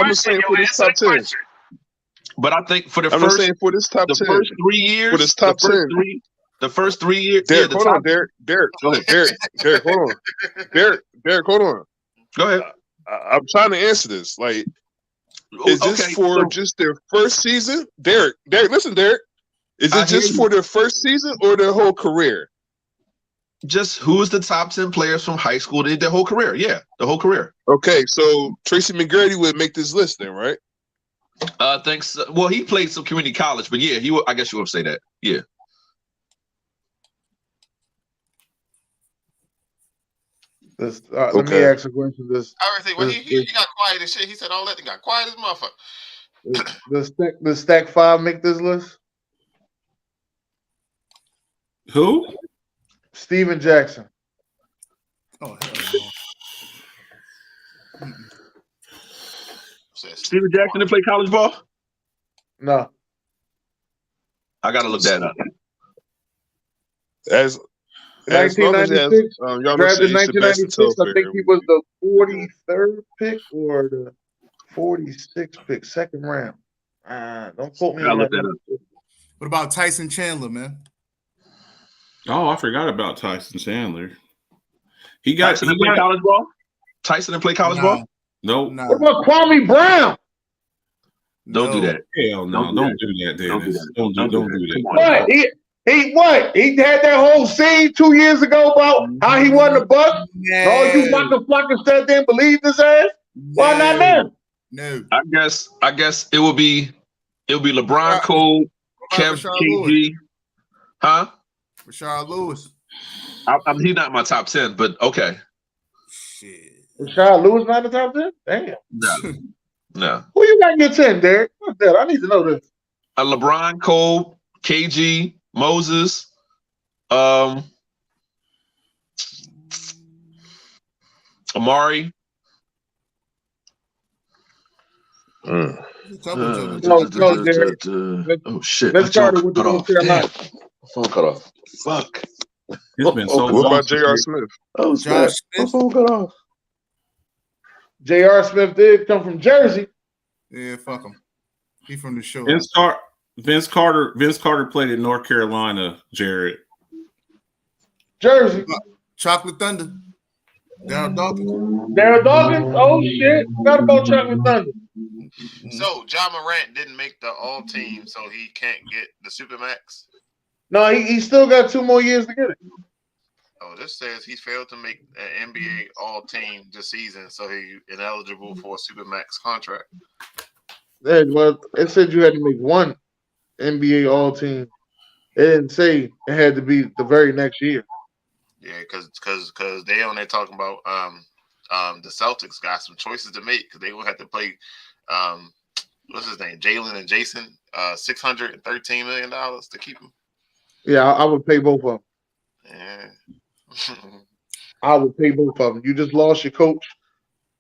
just saying for this top 10. But I think for the I'm just saying for this top 10. first 3 years, For this top 10. The first 3 years. Derek, yeah, hold on, Derek. Go ahead. Derek, hold on. Derek, hold on. Go ahead. I'm trying to answer this. Like, is this for just their first season? Derek, listen, Derek. Is it just for their first season or their whole career? Just who's the top 10 players from high school did their whole career? Yeah, the whole career. Okay, so Tracy McGrady would make this list then, right? Thanks. Well, he played some community college, but yeah, I guess you would say that. Yeah. Let me ask a question. He got quiet as shit. He said all that. He got quiet as motherfucker. Does Stack 5 make this list? Who? Steven Jackson. Oh, hell no. Steven Jackson didn't play college ball? No. I got to look that up. As long as 1996, y'all drafted know Sebastian 1996. I Telfair. think he was the 43rd pick or the 46th pick, second round. Don't quote me on that. What about Tyson Chandler, man? Oh, I forgot about Tyson Chandler. Tyson didn't play college ball? Tyson didn't play college ball? Nope. No. What about Kwame Brown? Don't do that. Hell no. Don't do that, Dennis. Don't do that. What? He had that whole scene 2 years ago about how he wasn't a buck. No. All you motherfuckers that didn't believe this ass. Why not them? No. I guess it will be LeBron, Cole, Kev, KG. Huh? Rashard Lewis. He's not in my top 10, but okay. Shit. Rashard Lewis not in the top 10? Damn. No. Who you got in your 10, Derek? What's that? I need to know this. LeBron, Cole, KG, Moses, Amari. No, Derek. Oh shit! Let's start with the North Carolina. Phone cut off. Fuck. It's been so What long. about J.R. Smith? Oh, Josh my Smith. phone cut off. J.R. Smith did come from Jersey. Yeah, fuck him. He from the show. Vince Carter played in North Carolina, Jared. Jersey. Chocolate Thunder. Daryl Dawkins. Daryl Dawkins? Oh, shit. Forgot about Chocolate Thunder. So, John Morant didn't make the all team, so he can't get the Supermax? No, he still got 2 more years to get it. Oh, this says he failed to make an NBA all team this season, so he's ineligible for a Supermax contract. Yeah, well, it said you had to make 1 NBA all team. It didn't say it had to be the very next year. Yeah, because they on there talking about the Celtics got some choices to make because they will have to play what's his name, Jalen and Jason, $613 million to keep him. Yeah, I would pay both of them. Yeah. I would pay both of them. You just lost your coach.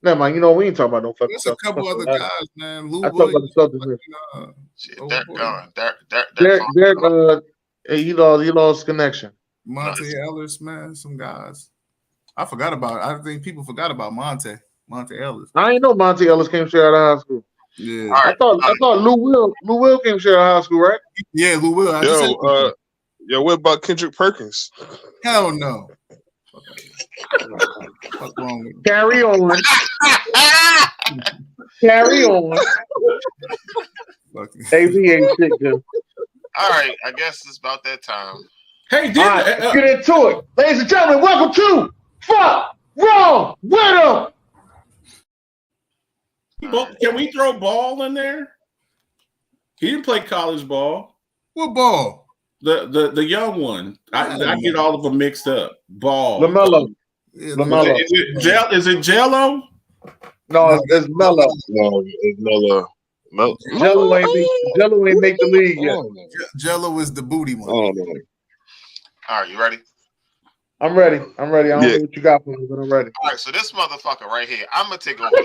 Never mind. You know, we ain't talking about no fucking There's a couple other guys, man. Lou I talk about the Williams. Celtics. Shit, Derek gone. Derek, he lost connection. Monte Ellis, man. Some guys. I think people forgot about Monte Ellis. I ain't know Monte Ellis came straight out of high school. Yeah. All right. I thought Lou Will came straight out of high school, right? Yeah, Lou Will. Yo, what about Kendrick Perkins? Hell no. What's wrong with him? Carry on. Carry on. AB ain't shit, good. All right, I guess it's about that time. Hey, All right, let's get into it. Ladies and gentlemen, welcome to Fuck Wrong With Him. Can we throw Ball in there? He didn't play college ball. What Ball? The young one. I get all of them mixed up. Ball. LaMelo. Yeah, LaMelo. Is it Jello? No, it's Melo. No, it's Melo. Jello ain't make the league yet. Jello is the booty one. Oh, no. All right, you ready? I'm ready. I don't know what you got for me, but I'm ready. All right, so this motherfucker right here, I'm gonna take over this.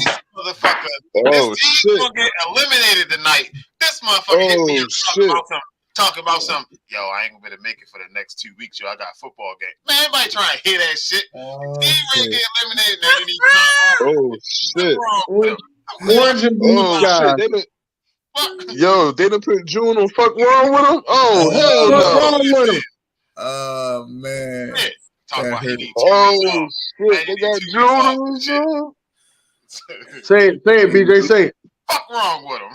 This motherfucker, this team's gonna get eliminated tonight. This motherfucker hit me up talking about something. Yo, I ain't gonna be able to make it for the next 2 weeks. Yo, I got a football game. Man, everybody trying to hear that shit. Team ready to get eliminated. Now you need time off. Oh, shit. Orange and blue guys. Yo, they done put June on Fuck Wrong With Him? Oh, hell no. What's wrong with him? Oh, man. Talk about he need Oh, shit. They got June on. Say it, BJ. Say it. Fuck wrong with him.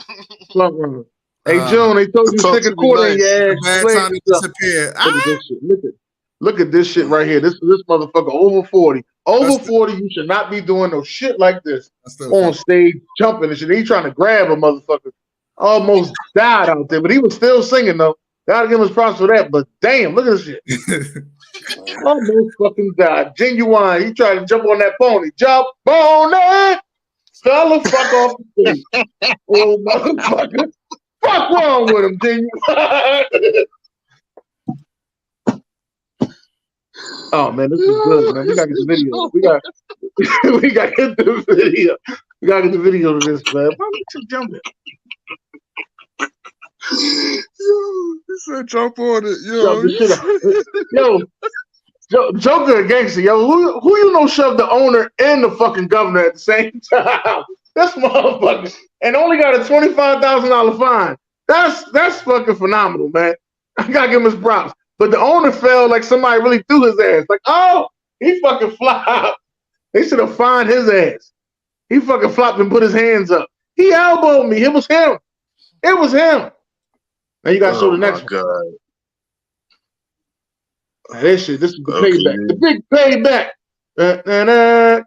Fuck wrong with him. Hey, June, they told you stick a quarter in your ass. Bad time to disappear. Look at this shit. Look at this shit right here. This motherfucker over 40. Over 40, you should not be doing no shit like this on stage, jumping and shit. He trying to grab a motherfucker. Almost died out there, but he was still singing though. Gotta give him his props for that. But damn, look at this shit. Almost fucking died. Genuine. He tried to jump on that pony. Jump on it. Fella, fuck off the stage. Oh, motherfucker. Fuck wrong with him, Genuine. Oh man, this is good, man. We gotta get the video. We gotta get the video. We gotta get the video of this, man. Why don't you jumping? Yo, he said jump on it. Yo, Joker a gangster. Yo, who you know shoved the owner and the fucking governor at the same time? This motherfucker, and only got a $25,000 fine. That's fucking phenomenal, man. I gotta give him his props. But the owner fell like somebody really threw his ass. Like, oh, he fucking flopped. They should have fined his ass. He fucking flopped and put his hands up. He elbowed me. It was him. It was him. Now you got to show the next one. This shit, this is the payback. The big payback.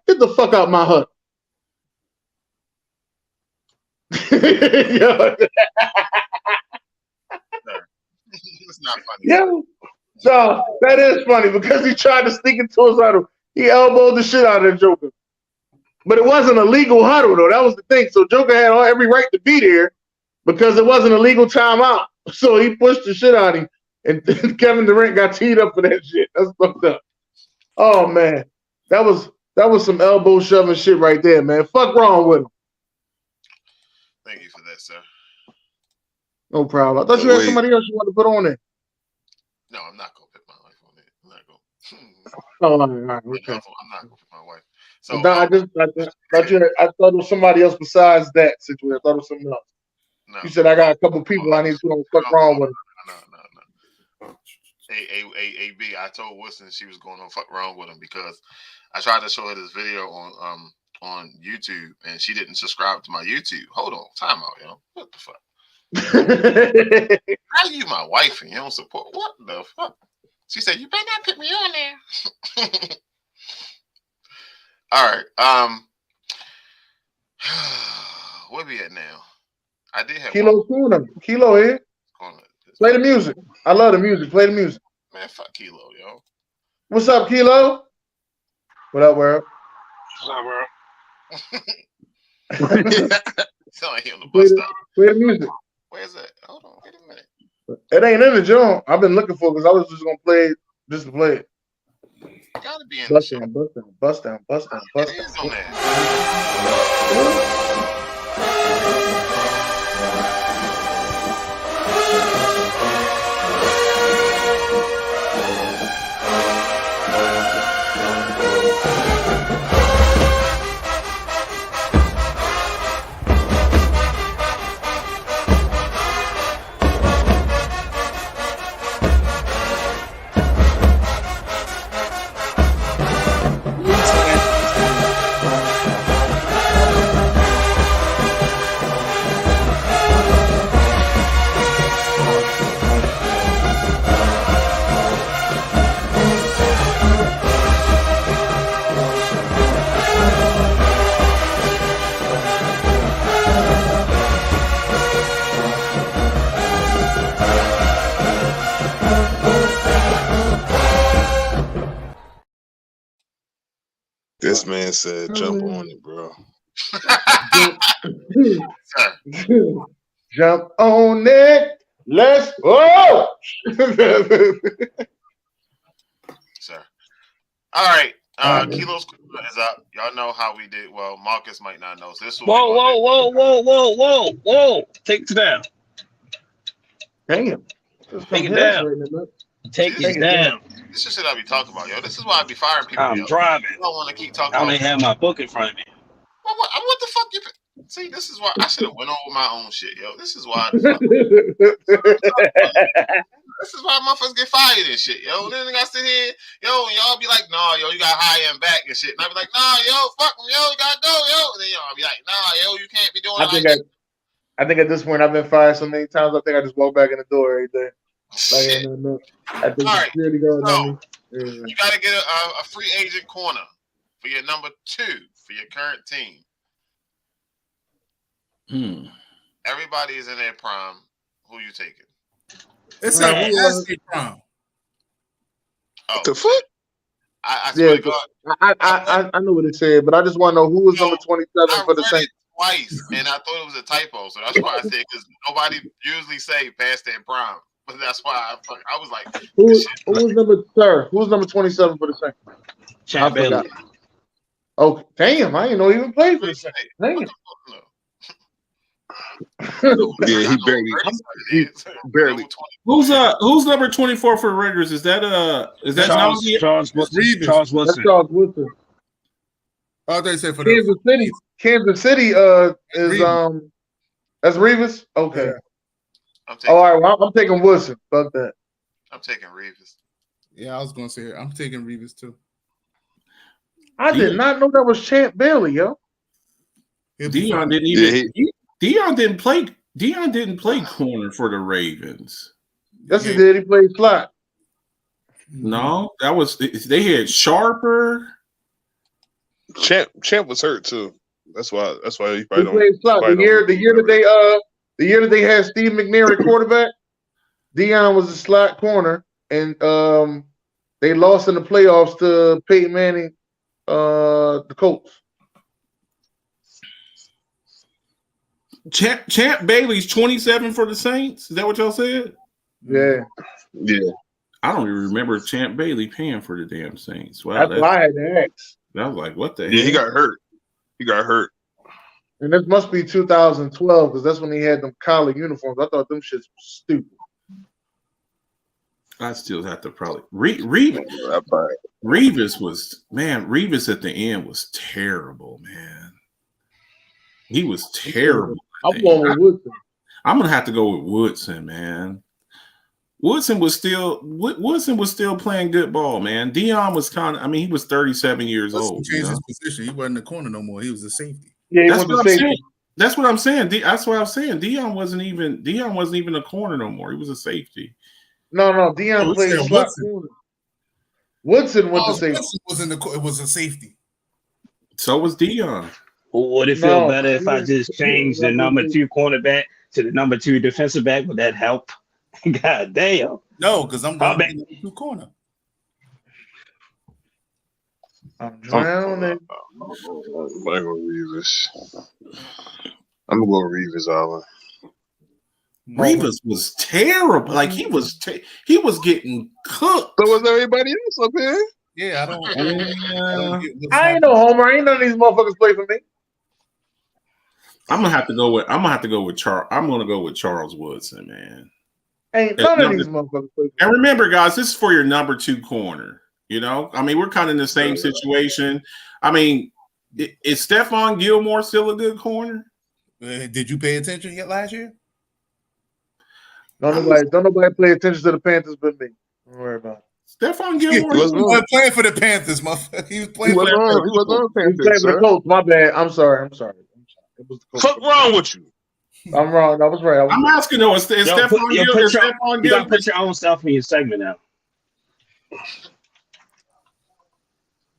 Get the fuck out my hut. Yo. It's not funny. Yo. So that is funny because he tried to sneak into his huddle. He elbowed the shit out of the Joker. But it wasn't a legal huddle, though. That was the thing. So Joker had every right to be there because it wasn't a legal timeout. So he pushed the shit out of him. And Kevin Durant got teed up for that shit. That's fucked up. Oh, man. That was some elbow shoving shit right there, man. Fuck wrong with him. Thank you for that, sir. No problem. I thought you had somebody else you wanted to put on there. No, I'm not gonna put my wife on it. I'm not gonna. Oh, all right, okay. I'm not gonna put my wife. So I thought it was somebody else besides that situation. I thought it was something else. No. You said I got a couple people I need to put on. Fuck wrong with them. No. Hey, B, I told Wilson she was going on fuck wrong with him because I tried to show her this video on YouTube and she didn't subscribe to my YouTube. Hold on, time out, yo. What the fuck? How you my wife and you don't support? What the fuck? She said, you better not put me on there. All right. Where we at now? I did have Kilo Tuna. Kilo here. Play the music. I love the music. Play the music. Man, fuck Kilo, yo. What's up, Kilo? What up, world? What's up, world? Sound like he on the bus stop. Play the music. Where's that? Hold on, wait a minute. It ain't in the joint. I've been looking for it because I was just gonna play it just to play it. Gotta be in bust the down, bust down, bust down, bust down, bust down. It is on there. This man said, "Jump on it, bro." Jump on it. Let's go. Sir. All right. Kilo's Corner is up. Y'all know how we did. Well, Marcus might not know. So this Whoa. Take it down. Damn. Take it down. Take it down. This is shit I be talking about, yo. This is why I be firing people. I'm driving. I don't want to keep talking I about don't have my book in front of me. What the fuck you... See, this is why I should have went over my own shit, yo. This is why this is why motherfuckers get fired and shit, yo. Then I sit here, yo, and y'all be like, nah, yo, you gotta hire him back and shit. And I be like, nah, yo, fuck him, yo, you gotta go, yo. And then y'all be like, nah, yo, you can't be doing I think at this point I've been fired so many times. I think I just walk back in the door every day. Shit. No. I think all right, really going so on me. you gotta get a free agent corner for your number 2 for your current team. Everybody is in their prime. Who you taking? It's not who has their prime. What the fuck? I swear to God. I know what it said, but I just want to know who was number 27 for the Saints. Twice, and I thought it was a typo, so that's why I said because nobody usually say past their prime, but that's why I was like, who was number 27 for the Saints? Champ Bailey. Oh, damn! I didn't know he even played for the Saints. Damn. Yeah, he barely. Who's number 24 for the Raiders? Is that Charles Wilson? That's Charles Wilson. Oh, they said for Kansas City. Kansas City is that's Revis. Okay. All right. Well, I'm taking Wilson. Fuck that. I'm taking Revis. Yeah, I was gonna say I'm taking Revis too. I did not know that was Champ Bailey, yo. Dion didn't even. Dion didn't play corner for the Ravens. Yes, he did. He played slot. No, that was they had Sharper. Champ was hurt too. That's why he probably don't. Played slot. The year that they had Steve McNair at quarterback, Dion was a slot corner, and they lost in the playoffs to Peyton Manning, the Colts. Champ Bailey's 27 for the Saints. Is that what y'all said? Yeah. Yeah. I don't even remember Champ Bailey paying for the damn Saints. Wow, that's why I had to ask. I was like, what the hell? Yeah, he got hurt. He got hurt. And this must be 2012 because that's when he had them collar uniforms. I thought them shits was stupid. I still have to probably Revis at the end was terrible, man. He was terrible. I'm going with Woodson. I'm gonna have to go with Woodson, man. Woodson was still playing good ball, man. Dion was he was 37 years old. He changed his position. He wasn't the corner no more. He was the safety. Yeah, That's what I'm saying. That's what I'm saying. That's what I'm saying. Dion wasn't even a corner no more. He was a safety. No. Dion played slot corner. Woodson went to safety. It was a safety. So was Dion. Would it feel better if I just changed the number 2 cornerback to the number 2 defensive back? Would that help? God damn. No, because I'm going to the 2 corner. I'm drowning. I'm going Revis. I'm going to go Revis, Allen. Revis was terrible. Like he was getting cooked. So was everybody else up here? Yeah, I ain't no homer. Ain't none of these motherfuckers play for me. I'm gonna have to go with Charles. I'm gonna go with Charles Woodson, man. Ain't none of these motherfuckers play for me. And remember, guys, this is for your number 2 corner. You know, we're kind of in the same situation. Is Stephon Gilmore still a good corner? Did you pay attention yet last year? Don't nobody pay attention to the Panthers but me. Don't worry about it. Stephon Gilmore was playing for the Panthers, motherfucker. He was playing for the Panthers. He played for the Colts. My bad. I'm sorry. It was the Colts. What's wrong with you? I'm wrong. I was right. I'm asking though, is Stephon Gilmore? You gotta put your own stuff in your segment now.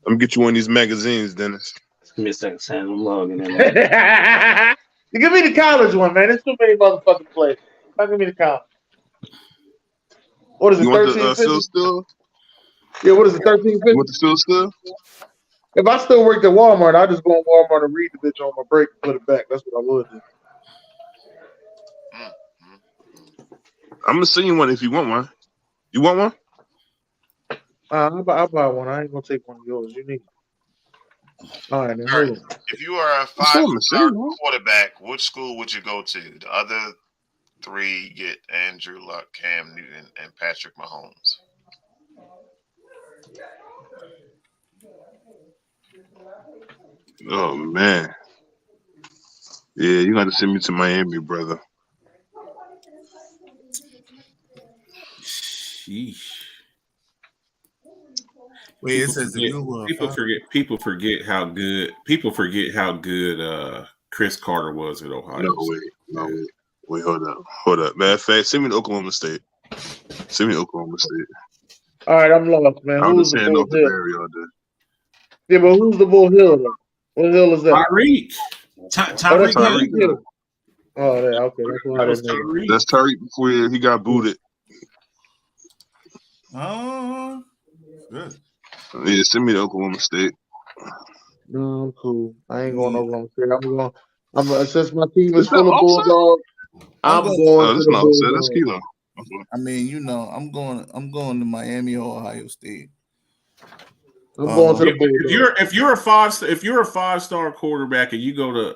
I'm gonna get you one of these magazines, Dennis. Give me a second, Sam. I'm logging in. You give me the college one, man. There's too many motherfucking players. Give me the college. What is it, 1350? Still? Yeah, what is it, 1350? Want the still? If I still worked at Walmart, I'd just go on Walmart and read the bitch on my break and put it back. That's what I would do. I'm gonna send you one if you want one. You want one? I'll buy one. I ain't gonna take one of yours. You need it. All right, then. All right. If you are a 5-star quarterback, which school would you go to? The other 3 get Andrew Luck, Cam Newton, and Patrick Mahomes. Oh man. Yeah, you got to send me to Miami, brother. Sheesh. Wait, it says people forget how good Chris Carter was at Ohio. No, wait, hold up. Matter of fact, send me to Oklahoma State. All right, I'm lost, man. I'm Who's just the saying Bull off the Hill? berry all day. Yeah, but who's the Bull Hill, though? What hill is that? Tyreek. Tyreek Hill. Oh, yeah, okay. That's Tyreek before he got booted. Oh, good. Yeah, send me to Oklahoma State. No, I'm cool. I ain't going to Oklahoma State. Since my team is full of Bulldogs, I'm going to the Bulldogs. That's Kilo. I'm going to Miami or Ohio State. I'm going to the Bulldogs. If you're a 5-star quarterback and you go to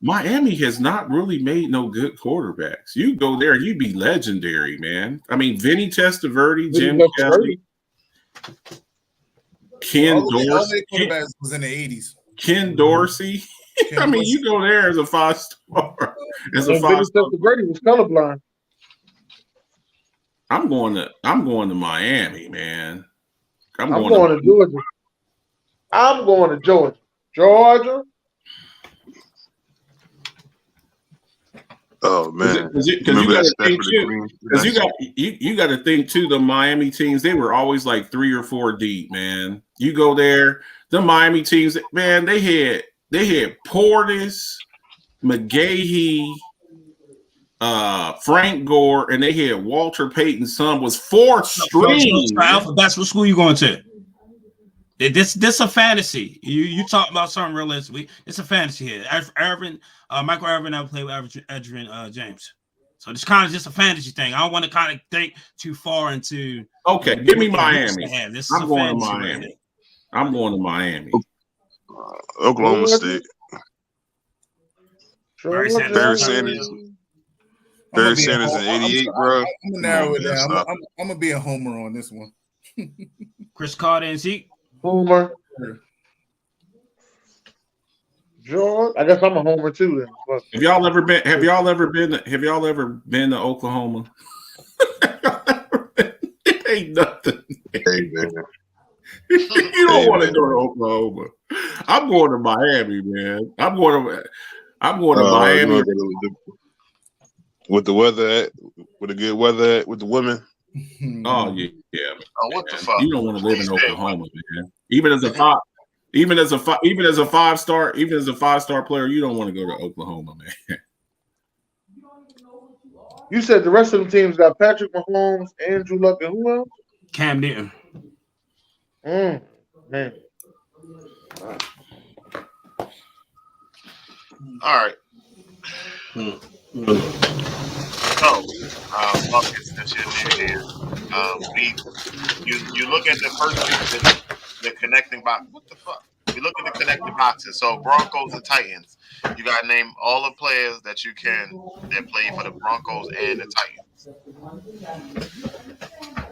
Miami has not really made no good quarterbacks. You go there, you'd be legendary, man. Vinny Testaverde, Jim Kelly, Ken Dorsey. All their quarterbacks was in the 80s. Ken Dorsey. You go there as a 5-star. Vinny Testaverde was colorblind. I'm going to Miami, man. I'm going to Georgia. I'm going to Georgia. Georgia. Oh man! Because you got to think too. The Miami teams, they were always like 3 or 4 deep. Man, you go there, the Miami teams, man, they had Portis, McGahee, Frank Gore, and they had Walter Payton's son was 4th string. That's what school you going to? This a fantasy. You talk about something realistically. It's a fantasy here. Michael Irvin never played with Adrian James. So it's kind of just a fantasy thing. I don't want to kind of think too far into. Okay, give me Miami. This is I'm going to Miami. Right. I'm going to Miami. Oklahoma State. Barry Barry Sanders. Sanders. I'm gonna Barry be a Sanders homer. in '88, bro. I'm gonna narrow it down. I'm gonna be a homer on this one. Chris Carter and Zeke. Homer. George. I guess I'm a homer too. Then. Have y'all ever been to Oklahoma? It ain't nothing. Hey, man. You don't want to go to Oklahoma. I'm going to Miami, man. I'm going to Miami. With the weather, with the good weather, with the women. Oh yeah. Oh, what the fuck? You don't want to live in Oklahoma, man. Even as a five-star player, you don't want to go to Oklahoma, man. You said the rest of the teams got Patrick Mahomes, Andrew Luck, and who else? Cam Newton. Man. All right. So, Marcus, since you're new here, you look at the first the connecting box. What the fuck? You look at the connecting boxes. So Broncos and Titans. You got to name all the players that play for the Broncos and the Titans.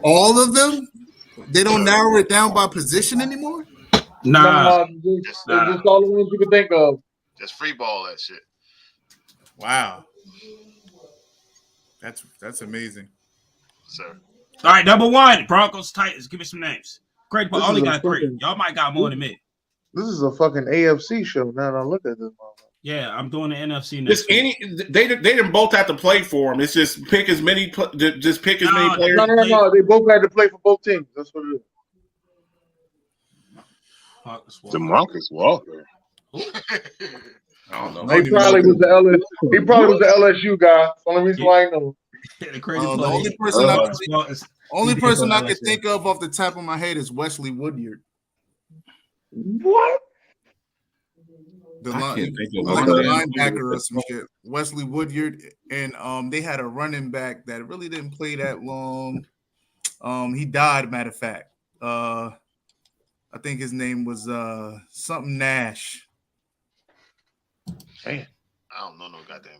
All of them? They don't narrow it down by position anymore? Nah. Just all the ones you can think of. Just free ball that shit. Wow. That's amazing. Sir. All right, number one, Broncos, Titans. Give me some names. Great, but only got three. Y'all might got more than me. This is a fucking AFC show. Now that I look at this. Yeah, I'm doing the NFC next. They didn't both have to play for them. It's just pick as many players. No, they both had to play for both teams. That's what it is. DeMarcus Walker. I don't know. He probably was the LSU guy. Only reason why I know. The crazy the only person I can think of off the top of my head is Wesley Woodyard. What? The linebacker or some shit. Wesley Woodyard, and they had a running back that really didn't play that long. He died. Matter of fact, I think his name was something Nash. Man. I don't know no goddamn.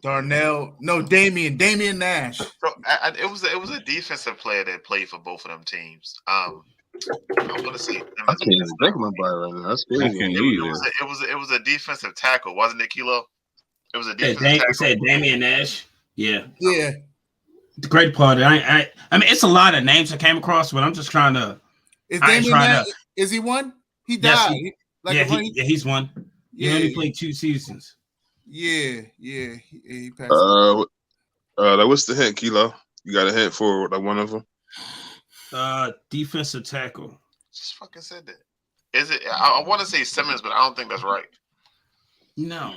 Damian Nash. Bro, it was a defensive player that played for both of them teams. I want to see. I can't even think of my body right now. That's crazy. It was a defensive tackle, wasn't it, Kilo? It was a defensive tackle. Said Damian Nash. Yeah. The great part. I mean, it's a lot of names I came across, but I'm just trying to. Is he one? He died. He's one. He only played 2 seasons. Yeah. He passed. What's the hint, Kilo? You got a hint for like one of them? Defensive tackle. Just fucking said that. Is it? I want to say Simmons, but I don't think that's right. No.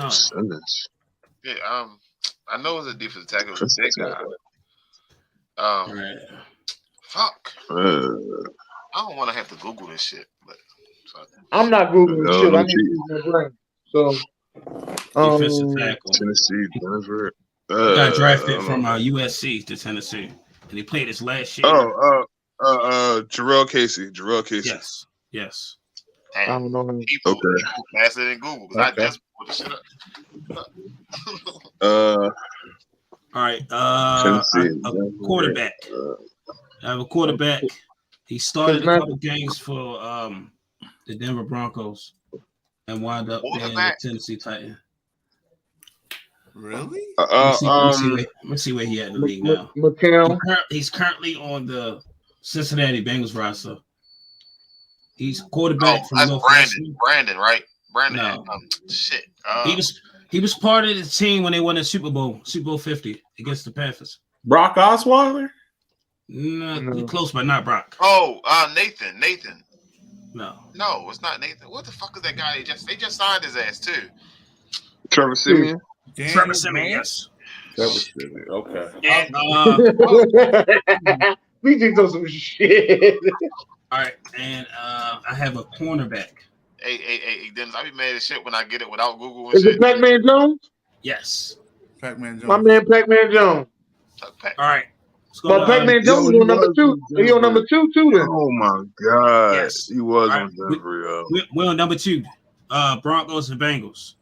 Simmons. Yeah. I know it's a defensive tackle. Big guy. Fuck. I don't want to have to Google this shit, but I'm not Googling shit. I need to use my brain. So. Defensive tackle. Tennessee, Denver. Got drafted from USC to Tennessee, and he played his last year. Jarrell Casey. Yes. I don't know him. Okay. Faster than Google. I just put the shit up. All right. A quarterback. I have a quarterback. He started a couple games for the Denver Broncos and wound up being the Tennessee Titan. Really? Let's see where he at in the league now. He's currently on the Cincinnati Bengals roster. He's quarterback from Northwestern. Brandon, right? Brandon. No. Shit. He was part of the team when they won the Super Bowl 50 against the Panthers. Brock Osweiler? No. Close, but not Brock. Oh, Nathan. No, it's not Nathan. What the fuck is that guy? They just signed his ass too. Trevor Siemian. Trevor Siemian, yes. Trevor Siemian. Okay. And we think those some shit. All right, and I have a cornerback. Hey, Dennis, I be mad as shit when I get it without Google. Is it Pac-Man Jones? Yes. Pac-Man Jones. My man, Pac-Man Jones. All right. But Pac-Man Jones was on number 2. He on number 2 too then. Oh my God. Yes. He was All on Denver, yo. We're on number 2. Broncos and Bengals.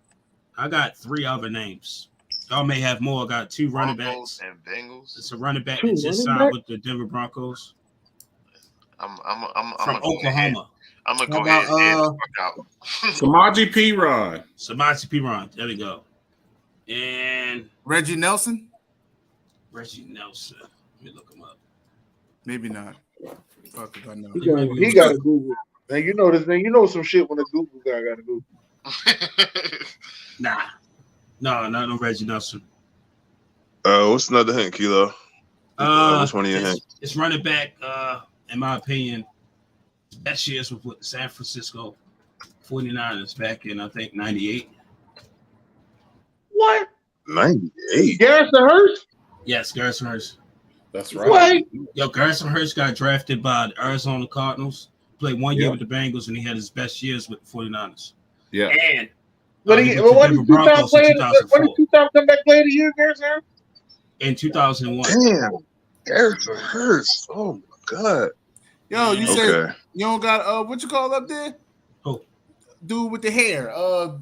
I got 3 other names. Y'all may have more. I got 2 running Broncos backs. and Bengals. It's a running back 2 that just running signed back? with the Denver Broncos I'm from Oklahoma. I'm gonna How go ahead and about, fuck out. Samaji P-Ron. Samaj Piron. There we go. And Reggie Nelson? Reggie Nelson. Let me look him up. Maybe not. Fuck if I know. He got to Google. Now you know this thing. You know some shit when a Google guy got to Google. Nah. No Reggie Nelson. What's another hint, Kilo? Which one of your hints? It's running back, in my opinion. Best years was with San Francisco 49ers back in, I think, 98. What? 98. Garrison Hurst? Yes, Garrison Hurst. That's right. What? Yo, Garrison Hurst got drafted by the Arizona Cardinals, played 1 year with the Bengals, and he had his best years with the 49ers. Yeah. And What he did went to what Denver did 2000 Broncos play? in What 2004. did 2000 come back play of the year, Garrison Hurst? In 2001. Damn. Garrison Hurst. Oh my God. Yo, you said Okay. you don't got what you call up there? Who? Dude with the hair.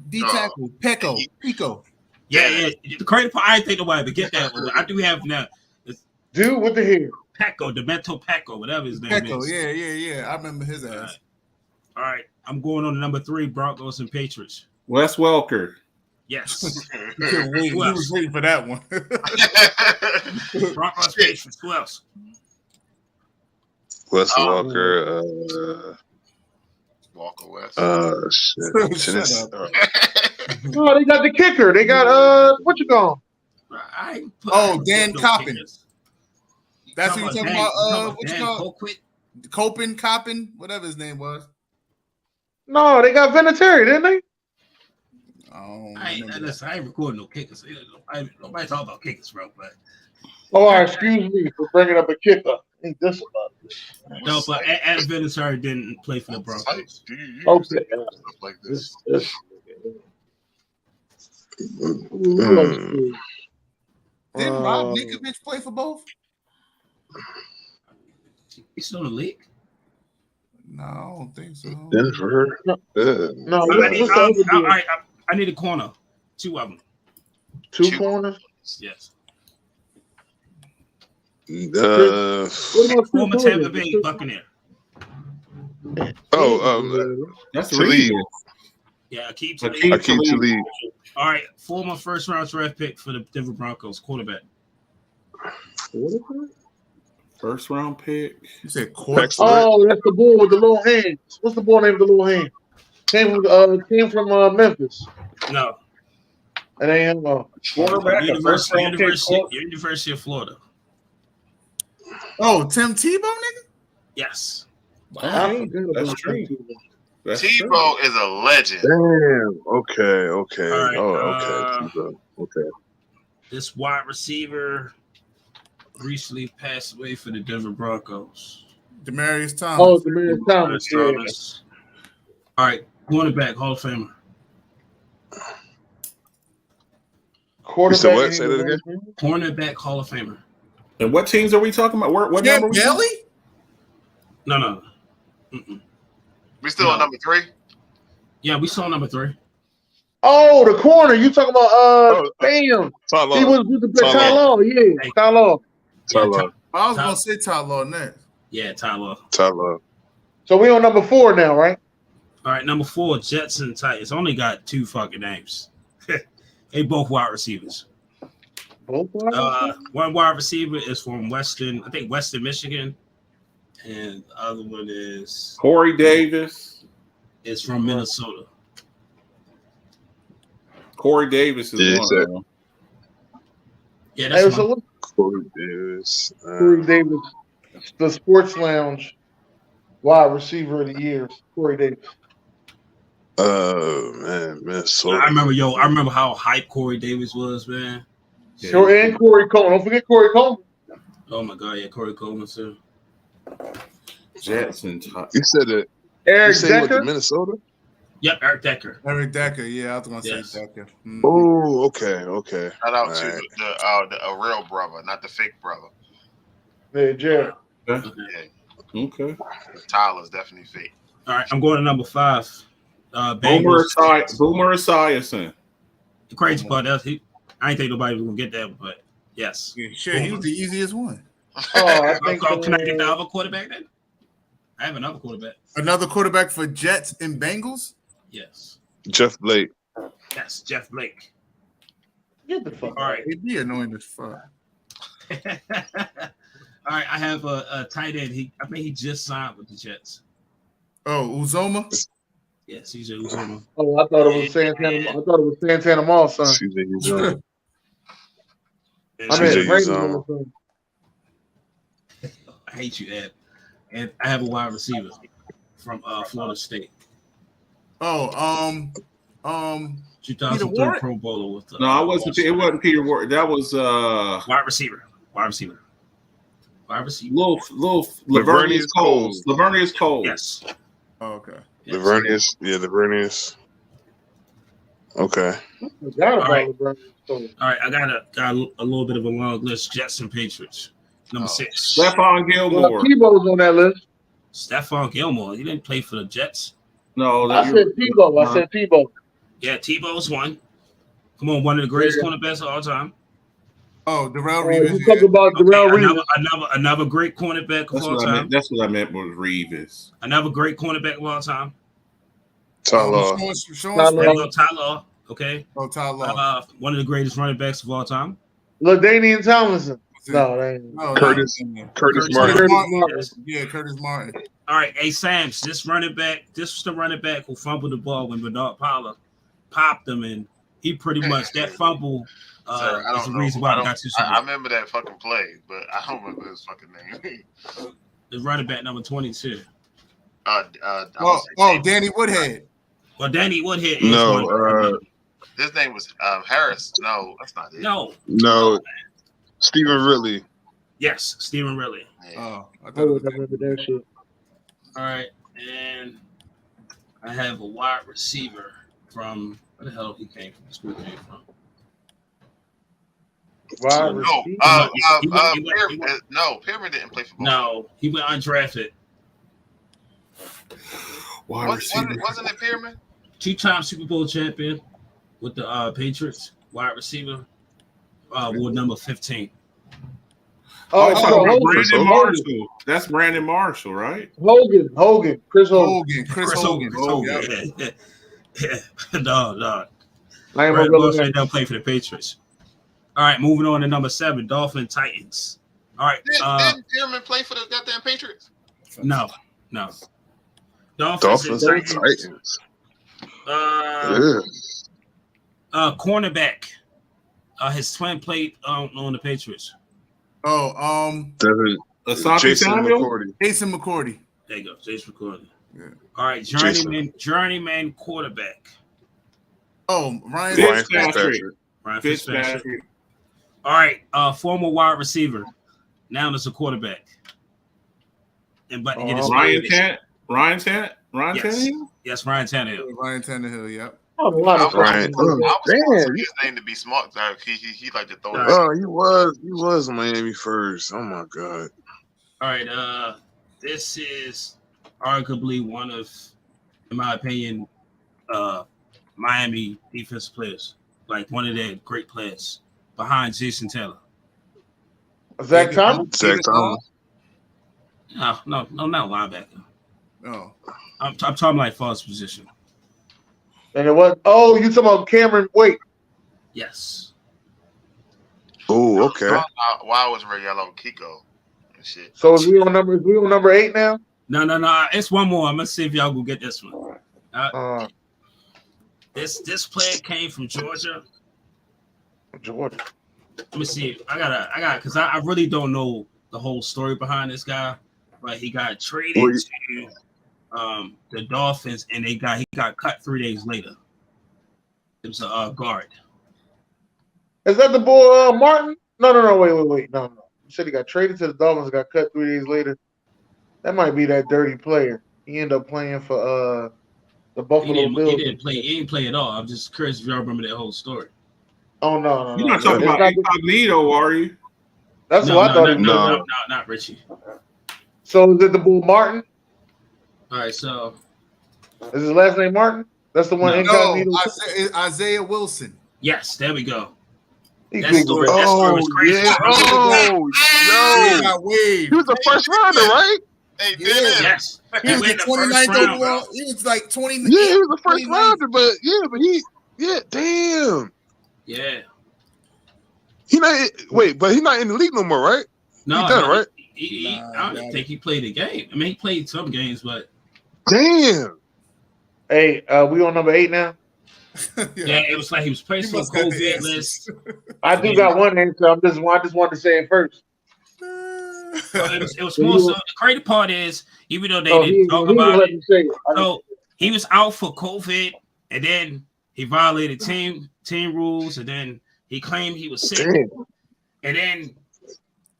D tackle. Pico. Yeah. The crazy part, I didn't think nobody would get that one. I do have now. Dude with the hair. Paco, Demento Paco, whatever his name Pico. is. Yeah. I remember his ass. All right. I'm going on to number 3, Broncos and Patriots. Wes Welker. Yes. He was waiting for that one. Broncos, Patriots. Who else? Wes Walker. Walker West. Shit. Shut up. Oh, they got the kicker. They got what you call him? Dan Coppin. That's what you're talking about. What you call Coppin, whatever his name was. No, they got Vinatieri, didn't they? I ain't recording no kickers. Nobody talk about kickers, bro. But Oh, excuse me for bringing up a kicker. Ain't this about this? no, but Adam Vinatieri didn't play for the Broncos. Okay. Stuff like this. Didn't Rob Ninkovich play for both? He's still in the league. No, I don't think so. Denver. No, All right, I need a corner. 2 of them. 2 corners. Yes. What about Former Tampa Bay Buccaneer. That's Talib. Yeah, Akeem Talib. All right, former first-round draft pick for the Denver Broncos, quarterback. First round pick. You said Oh, that's the boy with the little hands. What's the boy name with the little hands? Came from Memphis. No. It ain't him. Quarterback. University of Florida. Oh, Tim Tebow, nigga? Yes. Wow. That's true. Tebow is a legend. Damn. Okay. Right, Okay. This wide receiver recently passed away for the Denver Broncos. Demaryius Thomas. Oh, Demaryius Thomas. Thomas. All right, cornerback, Hall of Famer. Quarterback. What? Say that again. Cornerback, Hall of Famer. And what teams are we talking about? What number? Gelly? No. We still on number 3? Yeah, we saw number 3. Oh, the corner. You talking about damn. Ty He was with the Ty Law. Yeah, Ty Law. I was gonna say Ty Law next. Yeah, Ty Law. So we on number 4 now, right? All right, number 4, Jets and Titans. Only got 2 fucking names. They both wide receivers. Both one wide receiver is from Western Michigan, and the other one is Corey Davis. Is from Minnesota. Corey Davis is one of them. Yeah, that's Corey Davis. Corey Davis, the Sports Lounge wide receiver of the year. Corey Davis. Oh man, Minnesota. I remember how hype Corey Davis was, man. Sure, and Corey Coleman. Don't forget Corey Coleman. Oh my God, yeah, Corey Coleman too. Jets and You said it. Eric Decker. Minnesota. Yep, Eric Decker. Yeah, I was gonna say Decker. Mm-hmm. Oh, okay. Shout out to the real brother, not the fake brother. Yeah, Jared. Okay. Tyler's definitely fake. All right, I'm going to number 5. Boomer Bengals. Esiason. The crazy part is I ain't think nobody was gonna get that, but yes. Yeah, sure, he was the easiest one. Oh, I think. Can I get the other quarterback then? I have another quarterback. Another quarterback for Jets and Bengals? Yes. Jeff Blake. Yes, Jeff Blake. Get the fuck. All right. He'd be annoying as fuck. All right, I have a tight end. I think he just signed with the Jets. Oh, Uzoma? Yes, he's Uzoma. Oh, I thought it was Santana. I thought it was Santana Moss, son. I mean, I hate you, Ed. And I have a wide receiver from Florida State. Oh, 2003 Pro Bowler with no, I wasn't. It wasn't Peter Ward. That was wide receiver. Little Lavernius Coles. Lavernius Coles. Yes. Oh, okay. Yes. Lavernius. Okay. All right, I got a little bit of a long list. Jets and Patriots. Number 6. Stephon Gilmore. Tebow's on that list. Stephon Gilmore. He didn't play for the Jets. No, I said Tebow. Yeah, Tebow's one. Come on, one of the greatest cornerbacks of all time. Oh, Darrell Reeves. You talk about Darrell Reeves. Another great cornerback of all time. That's what I meant was Reeves. Another great cornerback of all time. Tyler. Tyler. Okay. Oh, Tyler. One of the greatest running backs of all time. LaDainian Tomlinson. No, that ain't. Curtis Martin. Yeah, Curtis Martin. All right, hey Sams, this was the running back who fumbled the ball when Bernard Pollard popped him, and he pretty much that fumble is the reason why I got to. I remember that fucking play, but I don't remember his fucking name. The running back number 22. Danny Woodhead. Well, Danny Woodhead. No, his name was Harris. No, that's not it. No. Stephen Ridley. Yes, Stephen Ridley. Yeah. I remember that shit. All right, and I have a wide receiver from where the hell he came from? School came from. Wide receiver. Pyramid didn't play for both. No, he went undrafted. Wasn't it Pyramid? 2-time Super Bowl champion with the Patriots. Wide receiver. Ward number 15. Brandon Marshall. That's Brandon Marshall, right? Hogan. Chris Hogan. Chris Hogan. Yeah. No. I ain't don't play for the Patriots. All right, moving on to number 7, Dolphins Titans. All right. Didn't Pyramid play for the goddamn Patriots? No. Dolphins and Titans. Cornerback. His twin played on the Patriots. Jason McCourty. Jason McCourty. There you go, Jason McCourty. Yeah. All right, journeyman quarterback. Oh, Ryan Fitzpatrick. Ryan Fitzpatrick. All right, former wide receiver. Now there's a quarterback. And but to get his Ryan Tannehill? Yes, Ryan Tannehill. Ryan Tannehill, yep. I was his name to be smart. He like to throw it. Oh, he was Miami first. Oh my god. All right, this is arguably one of, in my opinion, Miami defensive players. Like one of their great players behind Jason Taylor. Zach Thomas? No, not linebacker. Oh. I'm talking like false position. And it was you talking about Cameron Wake? Yes. Oh, okay. Why was Ray Yellow Kiko and shit? So is we on number 8 now? No. It's one more. I'm gonna see if y'all will get this one. This player came from Georgia. Georgia. Let me see. I got because I really don't know the whole story behind this guy. But he got traded to the Dolphins, and he got cut 3 days later. It was a guard. Is that the boy Martin? No. Wait. No. You said he got traded to the Dolphins, got cut 3 days later. That might be that dirty player. He ended up playing for the Buffalo Bills. He didn't play at all. I'm just curious if y'all remember that whole story. Oh no. You're not talking about Incognito, are you? That's No, what I thought. It was. no, not Richie. So is it the bull Martin? All right, so Is his last name Martin? That's the one No. incognito. Isaiah Wilson. yes, there we go. He That Googled story, that. that story was crazy. Yeah. Oh, He yo. got waived. He was the first rounder, right? Hey, Yeah. Dennis. Yes, He was went the in 29th first round, overall. bro. He was like 20. Yeah, he was the first 29th. rounder, but damn. Yeah. He not but he's not in the league no more, right? No, He done, right? I don't think he played a game. I mean, he played some games, but Damn. Hey, we on number 8 now. yeah, it was like he was placed on must have the COVID answers. list. I do got one answer. I just wanted to say it first. It was more so. The crazy part is, even though they Oh, didn't talk about let it, me say it. so he was out for COVID, and then he violated team rules, and then he claimed he was sick, Damn. and then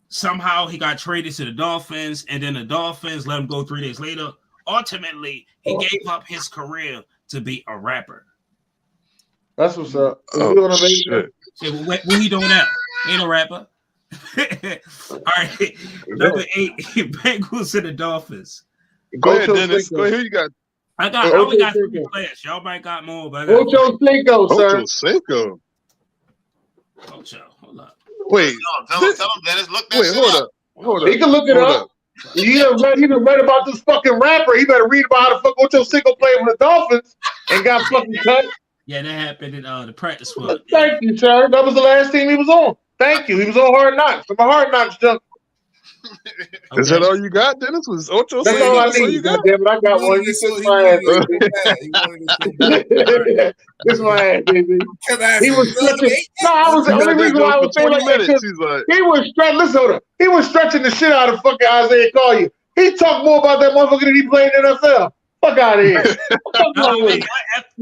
somehow he got traded to the Dolphins, and then the Dolphins let him go 3 days later. Ultimately, he gave up his career to be a rapper. That's what's up. Oh, shit. So what he doing now? He ain't a rapper. All right, number 8, Bengals and the Dolphins. Go ahead, Ocho Dennis. Cinco. Go ahead. Who you got? I Ocho only got 3 Cinco. players. Y'all might got more, but I got Ocho Cinco, sir. Ocho Cinco. Ocho. Hold up. Wait. Tell him, Dennis. Look that Wait, shit hold up. up. Hold up. He can look it Hold up. He done read about this fucking rapper. He better read about how the fuck Ocho Cinco played for the Dolphins and got fucking cut. Yeah, that happened in the practice squad. Thank you, sir. That was the last team he was on. Thank you. He was on Hard Knocks. I'm a Hard Knocks junk. Is that all you got, Dennis? Was Ocho That's Cinco? all I That's all you need. got? Goddamn it, I got one. You kiss my ass, baby. Kiss my ass, baby. He was stretching. No, I was the only reason why I was saying like that. minutes. He's like, He was stretching. Listen to him. He was stretching the shit out of fucking Isaiah Collier. He talked more about that motherfucker than he played in the NFL. Fuck out of here.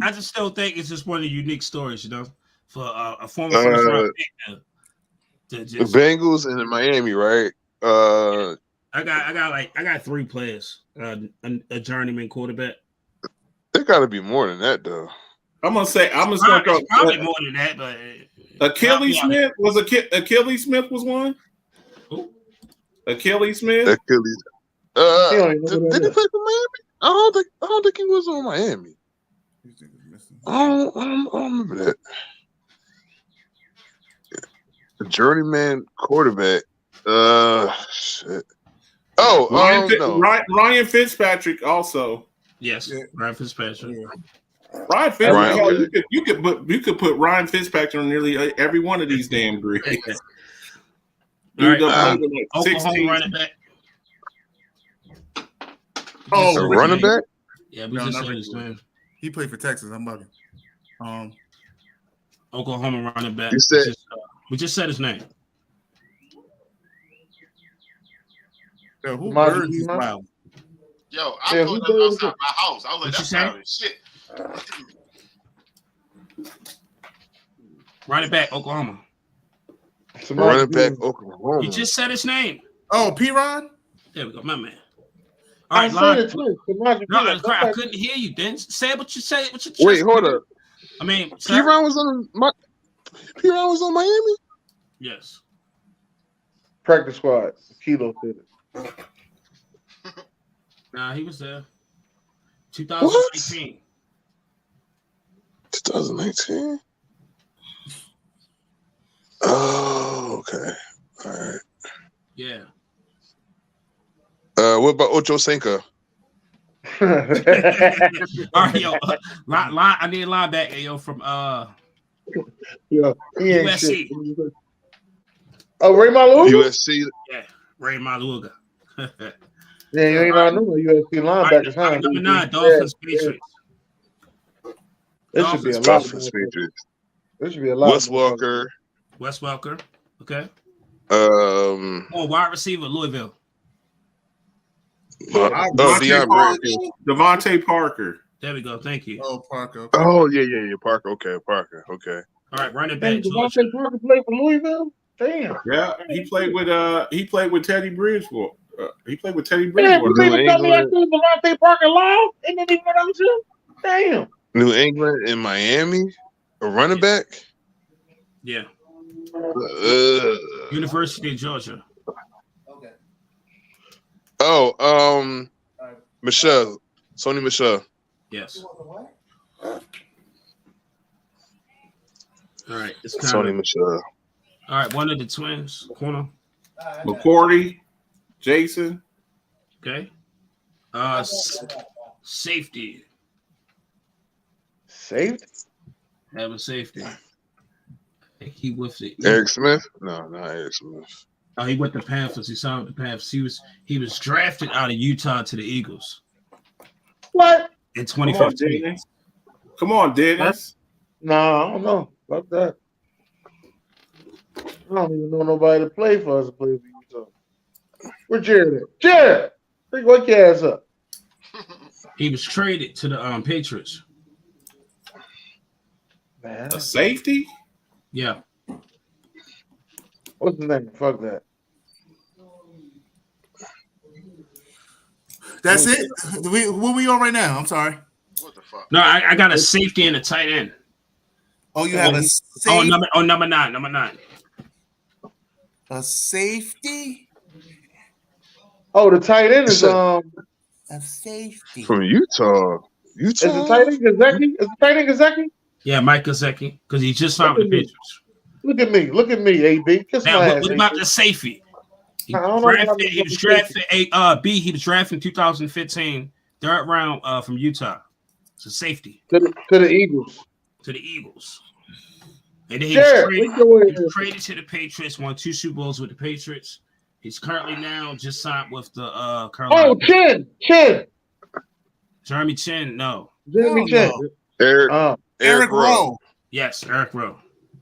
I just still think it's just one of the unique stories, you know, for a former first round pick to the just. Bengals and Miami, right? I got 3 players. A journeyman quarterback. There got to be more than that, though. I'm gonna Probably more than that, but Achilles Smith was Achilles Smith was one. Who? Achilles Smith. Achilles. Did he play for Miami? I don't think he was on Miami. I don't remember that. The journeyman quarterback. Shit. Oh, no. Ryan Fitzpatrick also. Yes, Ryan Fitzpatrick. Ryan Fitzpatrick. You could put Ryan Fitzpatrick on nearly every one of these damn grades. All right, Oklahoma running back. Oh, a running back? Yeah, we just said his name. He played for Texas. I'm bugging. Oklahoma running back. You said we just said his name. Yo, who birds is wild? Yo, I put them outside my house. I was like, that's not shit. Running back, Oklahoma. Running back, Oklahoma. You just said his name. Oh, P-Ron? There we go, my man. All right, I couldn't hear you, then. Say what you say. Wait, hold up. I mean, P-Ron was on Miami? Yes. Practice squad. Kilo fitted. Nah, he was there. 2019. 2019? Oh, okay. All right. Yeah. What about Ocho Cinco? All right, yo. I need a linebacker, yo, from USC. Oh, Ray Maluga? USC. Yeah, Ray Maluga. Yeah, you ain't know USC linebackers, huh? Number 9, Dolphins, Patriots. This should be a lot. Dolphins, Patriots. This should be a lot. Wes Welker. Okay. Wide receiver, Louisville. Devontae Parker. There we go. Thank you. Oh, Parker. Okay. Oh, yeah. Parker. Okay, Parker. Okay. All right, running back. Devontae Parker played for Louisville? Damn. Yeah, he played with Teddy Bridgewater. He played with Teddy Damn, Bridgewater. you tell me I threw Devontae Parker live and didn't even know too? Damn. New England and Miami, a running back. Yeah. University of Georgia. Okay. Oh, Michelle. Sony Michelle. Yes. You want the what? All right. It's Sony kind Michelle. All right. One of the twins. Corner. McCourty, Jason. Okay. Safety. Safety? Have a safety. He with it. Eric Smith? No, not Eric Smith. Oh, he went to Panthers. He signed with the Panthers. He was drafted out of Utah to the Eagles. What? In 2015. Come on, Dennis. No, I don't know. Fuck that. I don't even know nobody to play for us to play for Utah. Where Jared at? Jared! Wake your ass up. He was traded to the Patriots. Man. A safety? Yeah. What's the name? Fuck that. That's it. What we on right now? I'm sorry. What the fuck? No, I got a safety and a tight end. Oh, you have a safety. Number nine. A safety. Oh, the tight end is A safety From Utah. Is the tight end Gesicki? Is the tight end Gesicki? Yeah, Mike Gesicki, because he just signed with the Patriots. Look at me, AB. Kiss Now, my ass. what about the safety? He I don't know he was drafted he was drafted in 2015, third round from Utah. It's a safety. To the Eagles. To the Eagles. And then he Sure, was traded to the Patriots, won 2 Super Bowls with the Patriots. He's currently now just signed with the Carolina. Oh, Chin. Jeremy Chin, no. Jeremy Chin. Eric Rowe. Yes, Eric Rowe.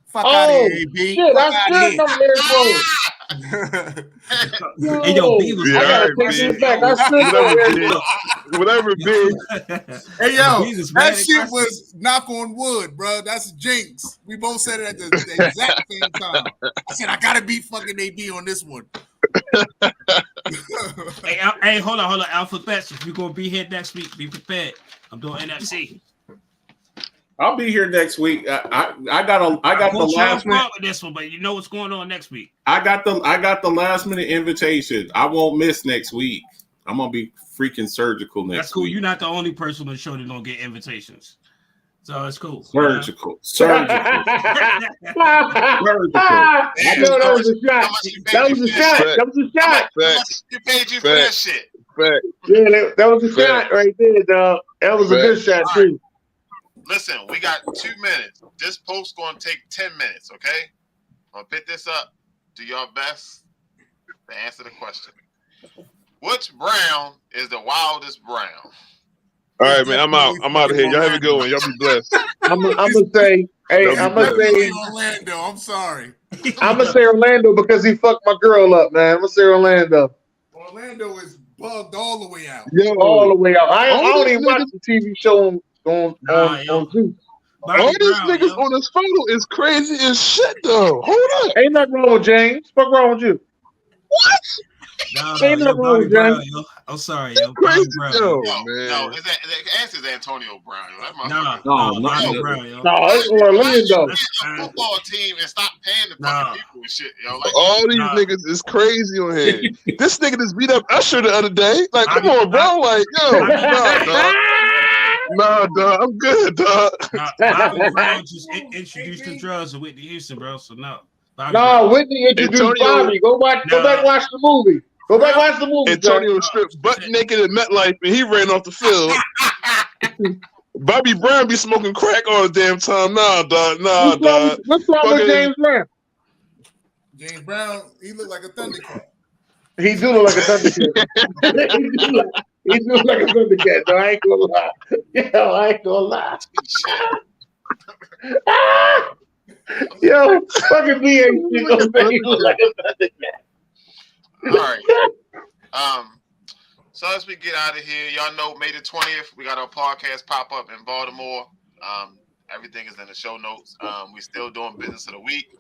Fuck out of here, AB. Shit, I still know Eric Rowe. Hey, yo, B was I gotta take this back. I still know Eric Rowe. Whatever, B. Hey, yo, B was that mad shit aggressive. was knock on wood, bro. That's jinx. We both said it at the exact same time. I said, I gotta beat fucking AB on this one. Hey, hold on. Alphabet, if you're gonna be here next week, be prepared. I'm doing NFC. I'll be here next week. I got the last minute with this one, but you know what's going on next week. I got the last minute invitation. I won't miss next week. I'm gonna be freaking surgical next That's cool. week. You're not the only person on the show that don't get invitations, so it's cool. Surgical. Yo, that was a shot. That was a shot. Facts. He paid you for that shit. Facts. Yeah, that was a shot right there, dog. That was a good shot, too. Listen, we got 2 minutes. This post going to take 10 minutes, okay? I'm going to pick this up. Do your best to answer the question. Which brown is the wildest brown? All right, man. I'm out of here. Y'all have a good one. Y'all be blessed. I'm gonna say, Orlando. I'm sorry. I'm gonna say Orlando because he fucked my girl up, man. I'm gonna say Orlando. Orlando is bugged all the way out. Yo, All the way out. I don't even watch the TV show on Zeus. all these niggas on this photo is crazy as shit, though. Hold up. Ain't nothing wrong with James. What's wrong with you? What? Ain't nothing wrong with James. I'm sorry, yo. Crazy, Brown, yo, No, man. the answer is Antonio Brown. No, Brown, yo. No, it's Orlando. A football team and stop paying the fucking people and shit, yo. Like, All these niggas is crazy on here. This nigga just beat up Usher the other day. Like, come on, bro. Like, yo, nah, dog. Nah, dog. I'm good, dog. Bobby Brown just introduced the drugs to Whitney Houston, bro. So no. No, Whitney introduced Bobby. Go back and watch the movie. Go back and watch the movie. Antonio stripped butt naked at MetLife and he ran off the field. Bobby Brown be smoking crack all the damn time. Nah, dog. Nah, dog. What's wrong with James Brown? James Brown, he looked like a Thundercat. He do look like a Thundercat. he do look like a Thundercat, though. I ain't gonna lie. Yo, I ain't gonna lie. Yo, fucking BA. He look like a Thundercat. all right. So as we get out of here, y'all know May the 20th, we got our podcast pop up in Baltimore. Everything is in the show notes. We still doing business of the week.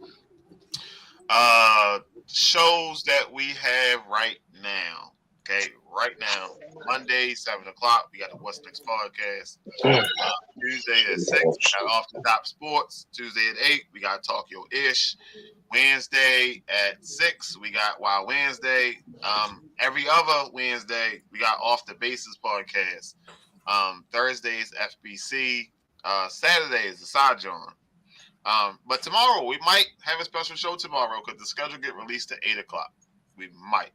Shows that we have right now. Okay, right now, Monday, 7 o'clock, we got the What's Next podcast. Tuesday at 6, we got Off the Top Sports. Tuesday at 8, we got Talk Your Ish. Wednesday at 6, we got Wild Wednesday. Every other Wednesday, we got Off the Bases podcast. Thursdays, FBC. Saturdays, the Side John. But tomorrow, we might have a special show tomorrow because the schedule get released at 8 o'clock. We might.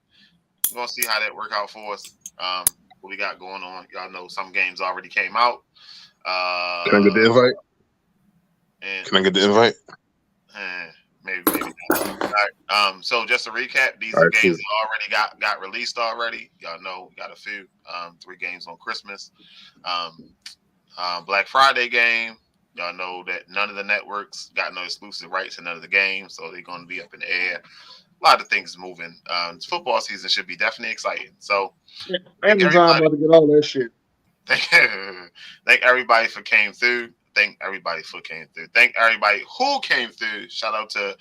We're going to see how that work out for us. What we got going on. Y'all know some games already came out. Can I get the invite? And, Can I get the invite? Maybe not. All right. So just to recap, these are games that already got released already. Y'all know we got a few. 3 games on Christmas. Black Friday game. Y'all know that none of the networks got no exclusive rights to none of the games, so they're going to be up in the air. A lot of things moving. Football season should be definitely exciting. So, Amazon about to get all that shit. Thank everybody for came through. Thank everybody for came through. Thank everybody who came through. Shout out to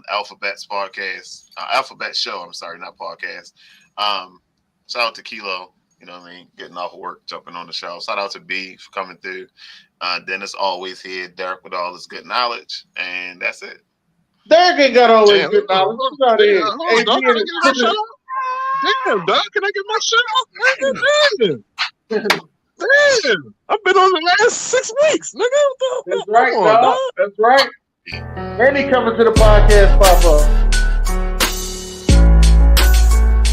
Alphabet's podcast, Alphabet show. I'm sorry, not podcast. Shout out to Kilo. You know what I mean? Getting off of work, jumping on the show. Shout out to B for coming through. Dennis always here. Derek with all his good knowledge, and that's it. Derek ain't got all his good knowledge. Damn, dog, can I get my shit off? Damn, I've been on the last 6 weeks, nigga. That's right, dog. That's right. And he coming to the podcast, Papa.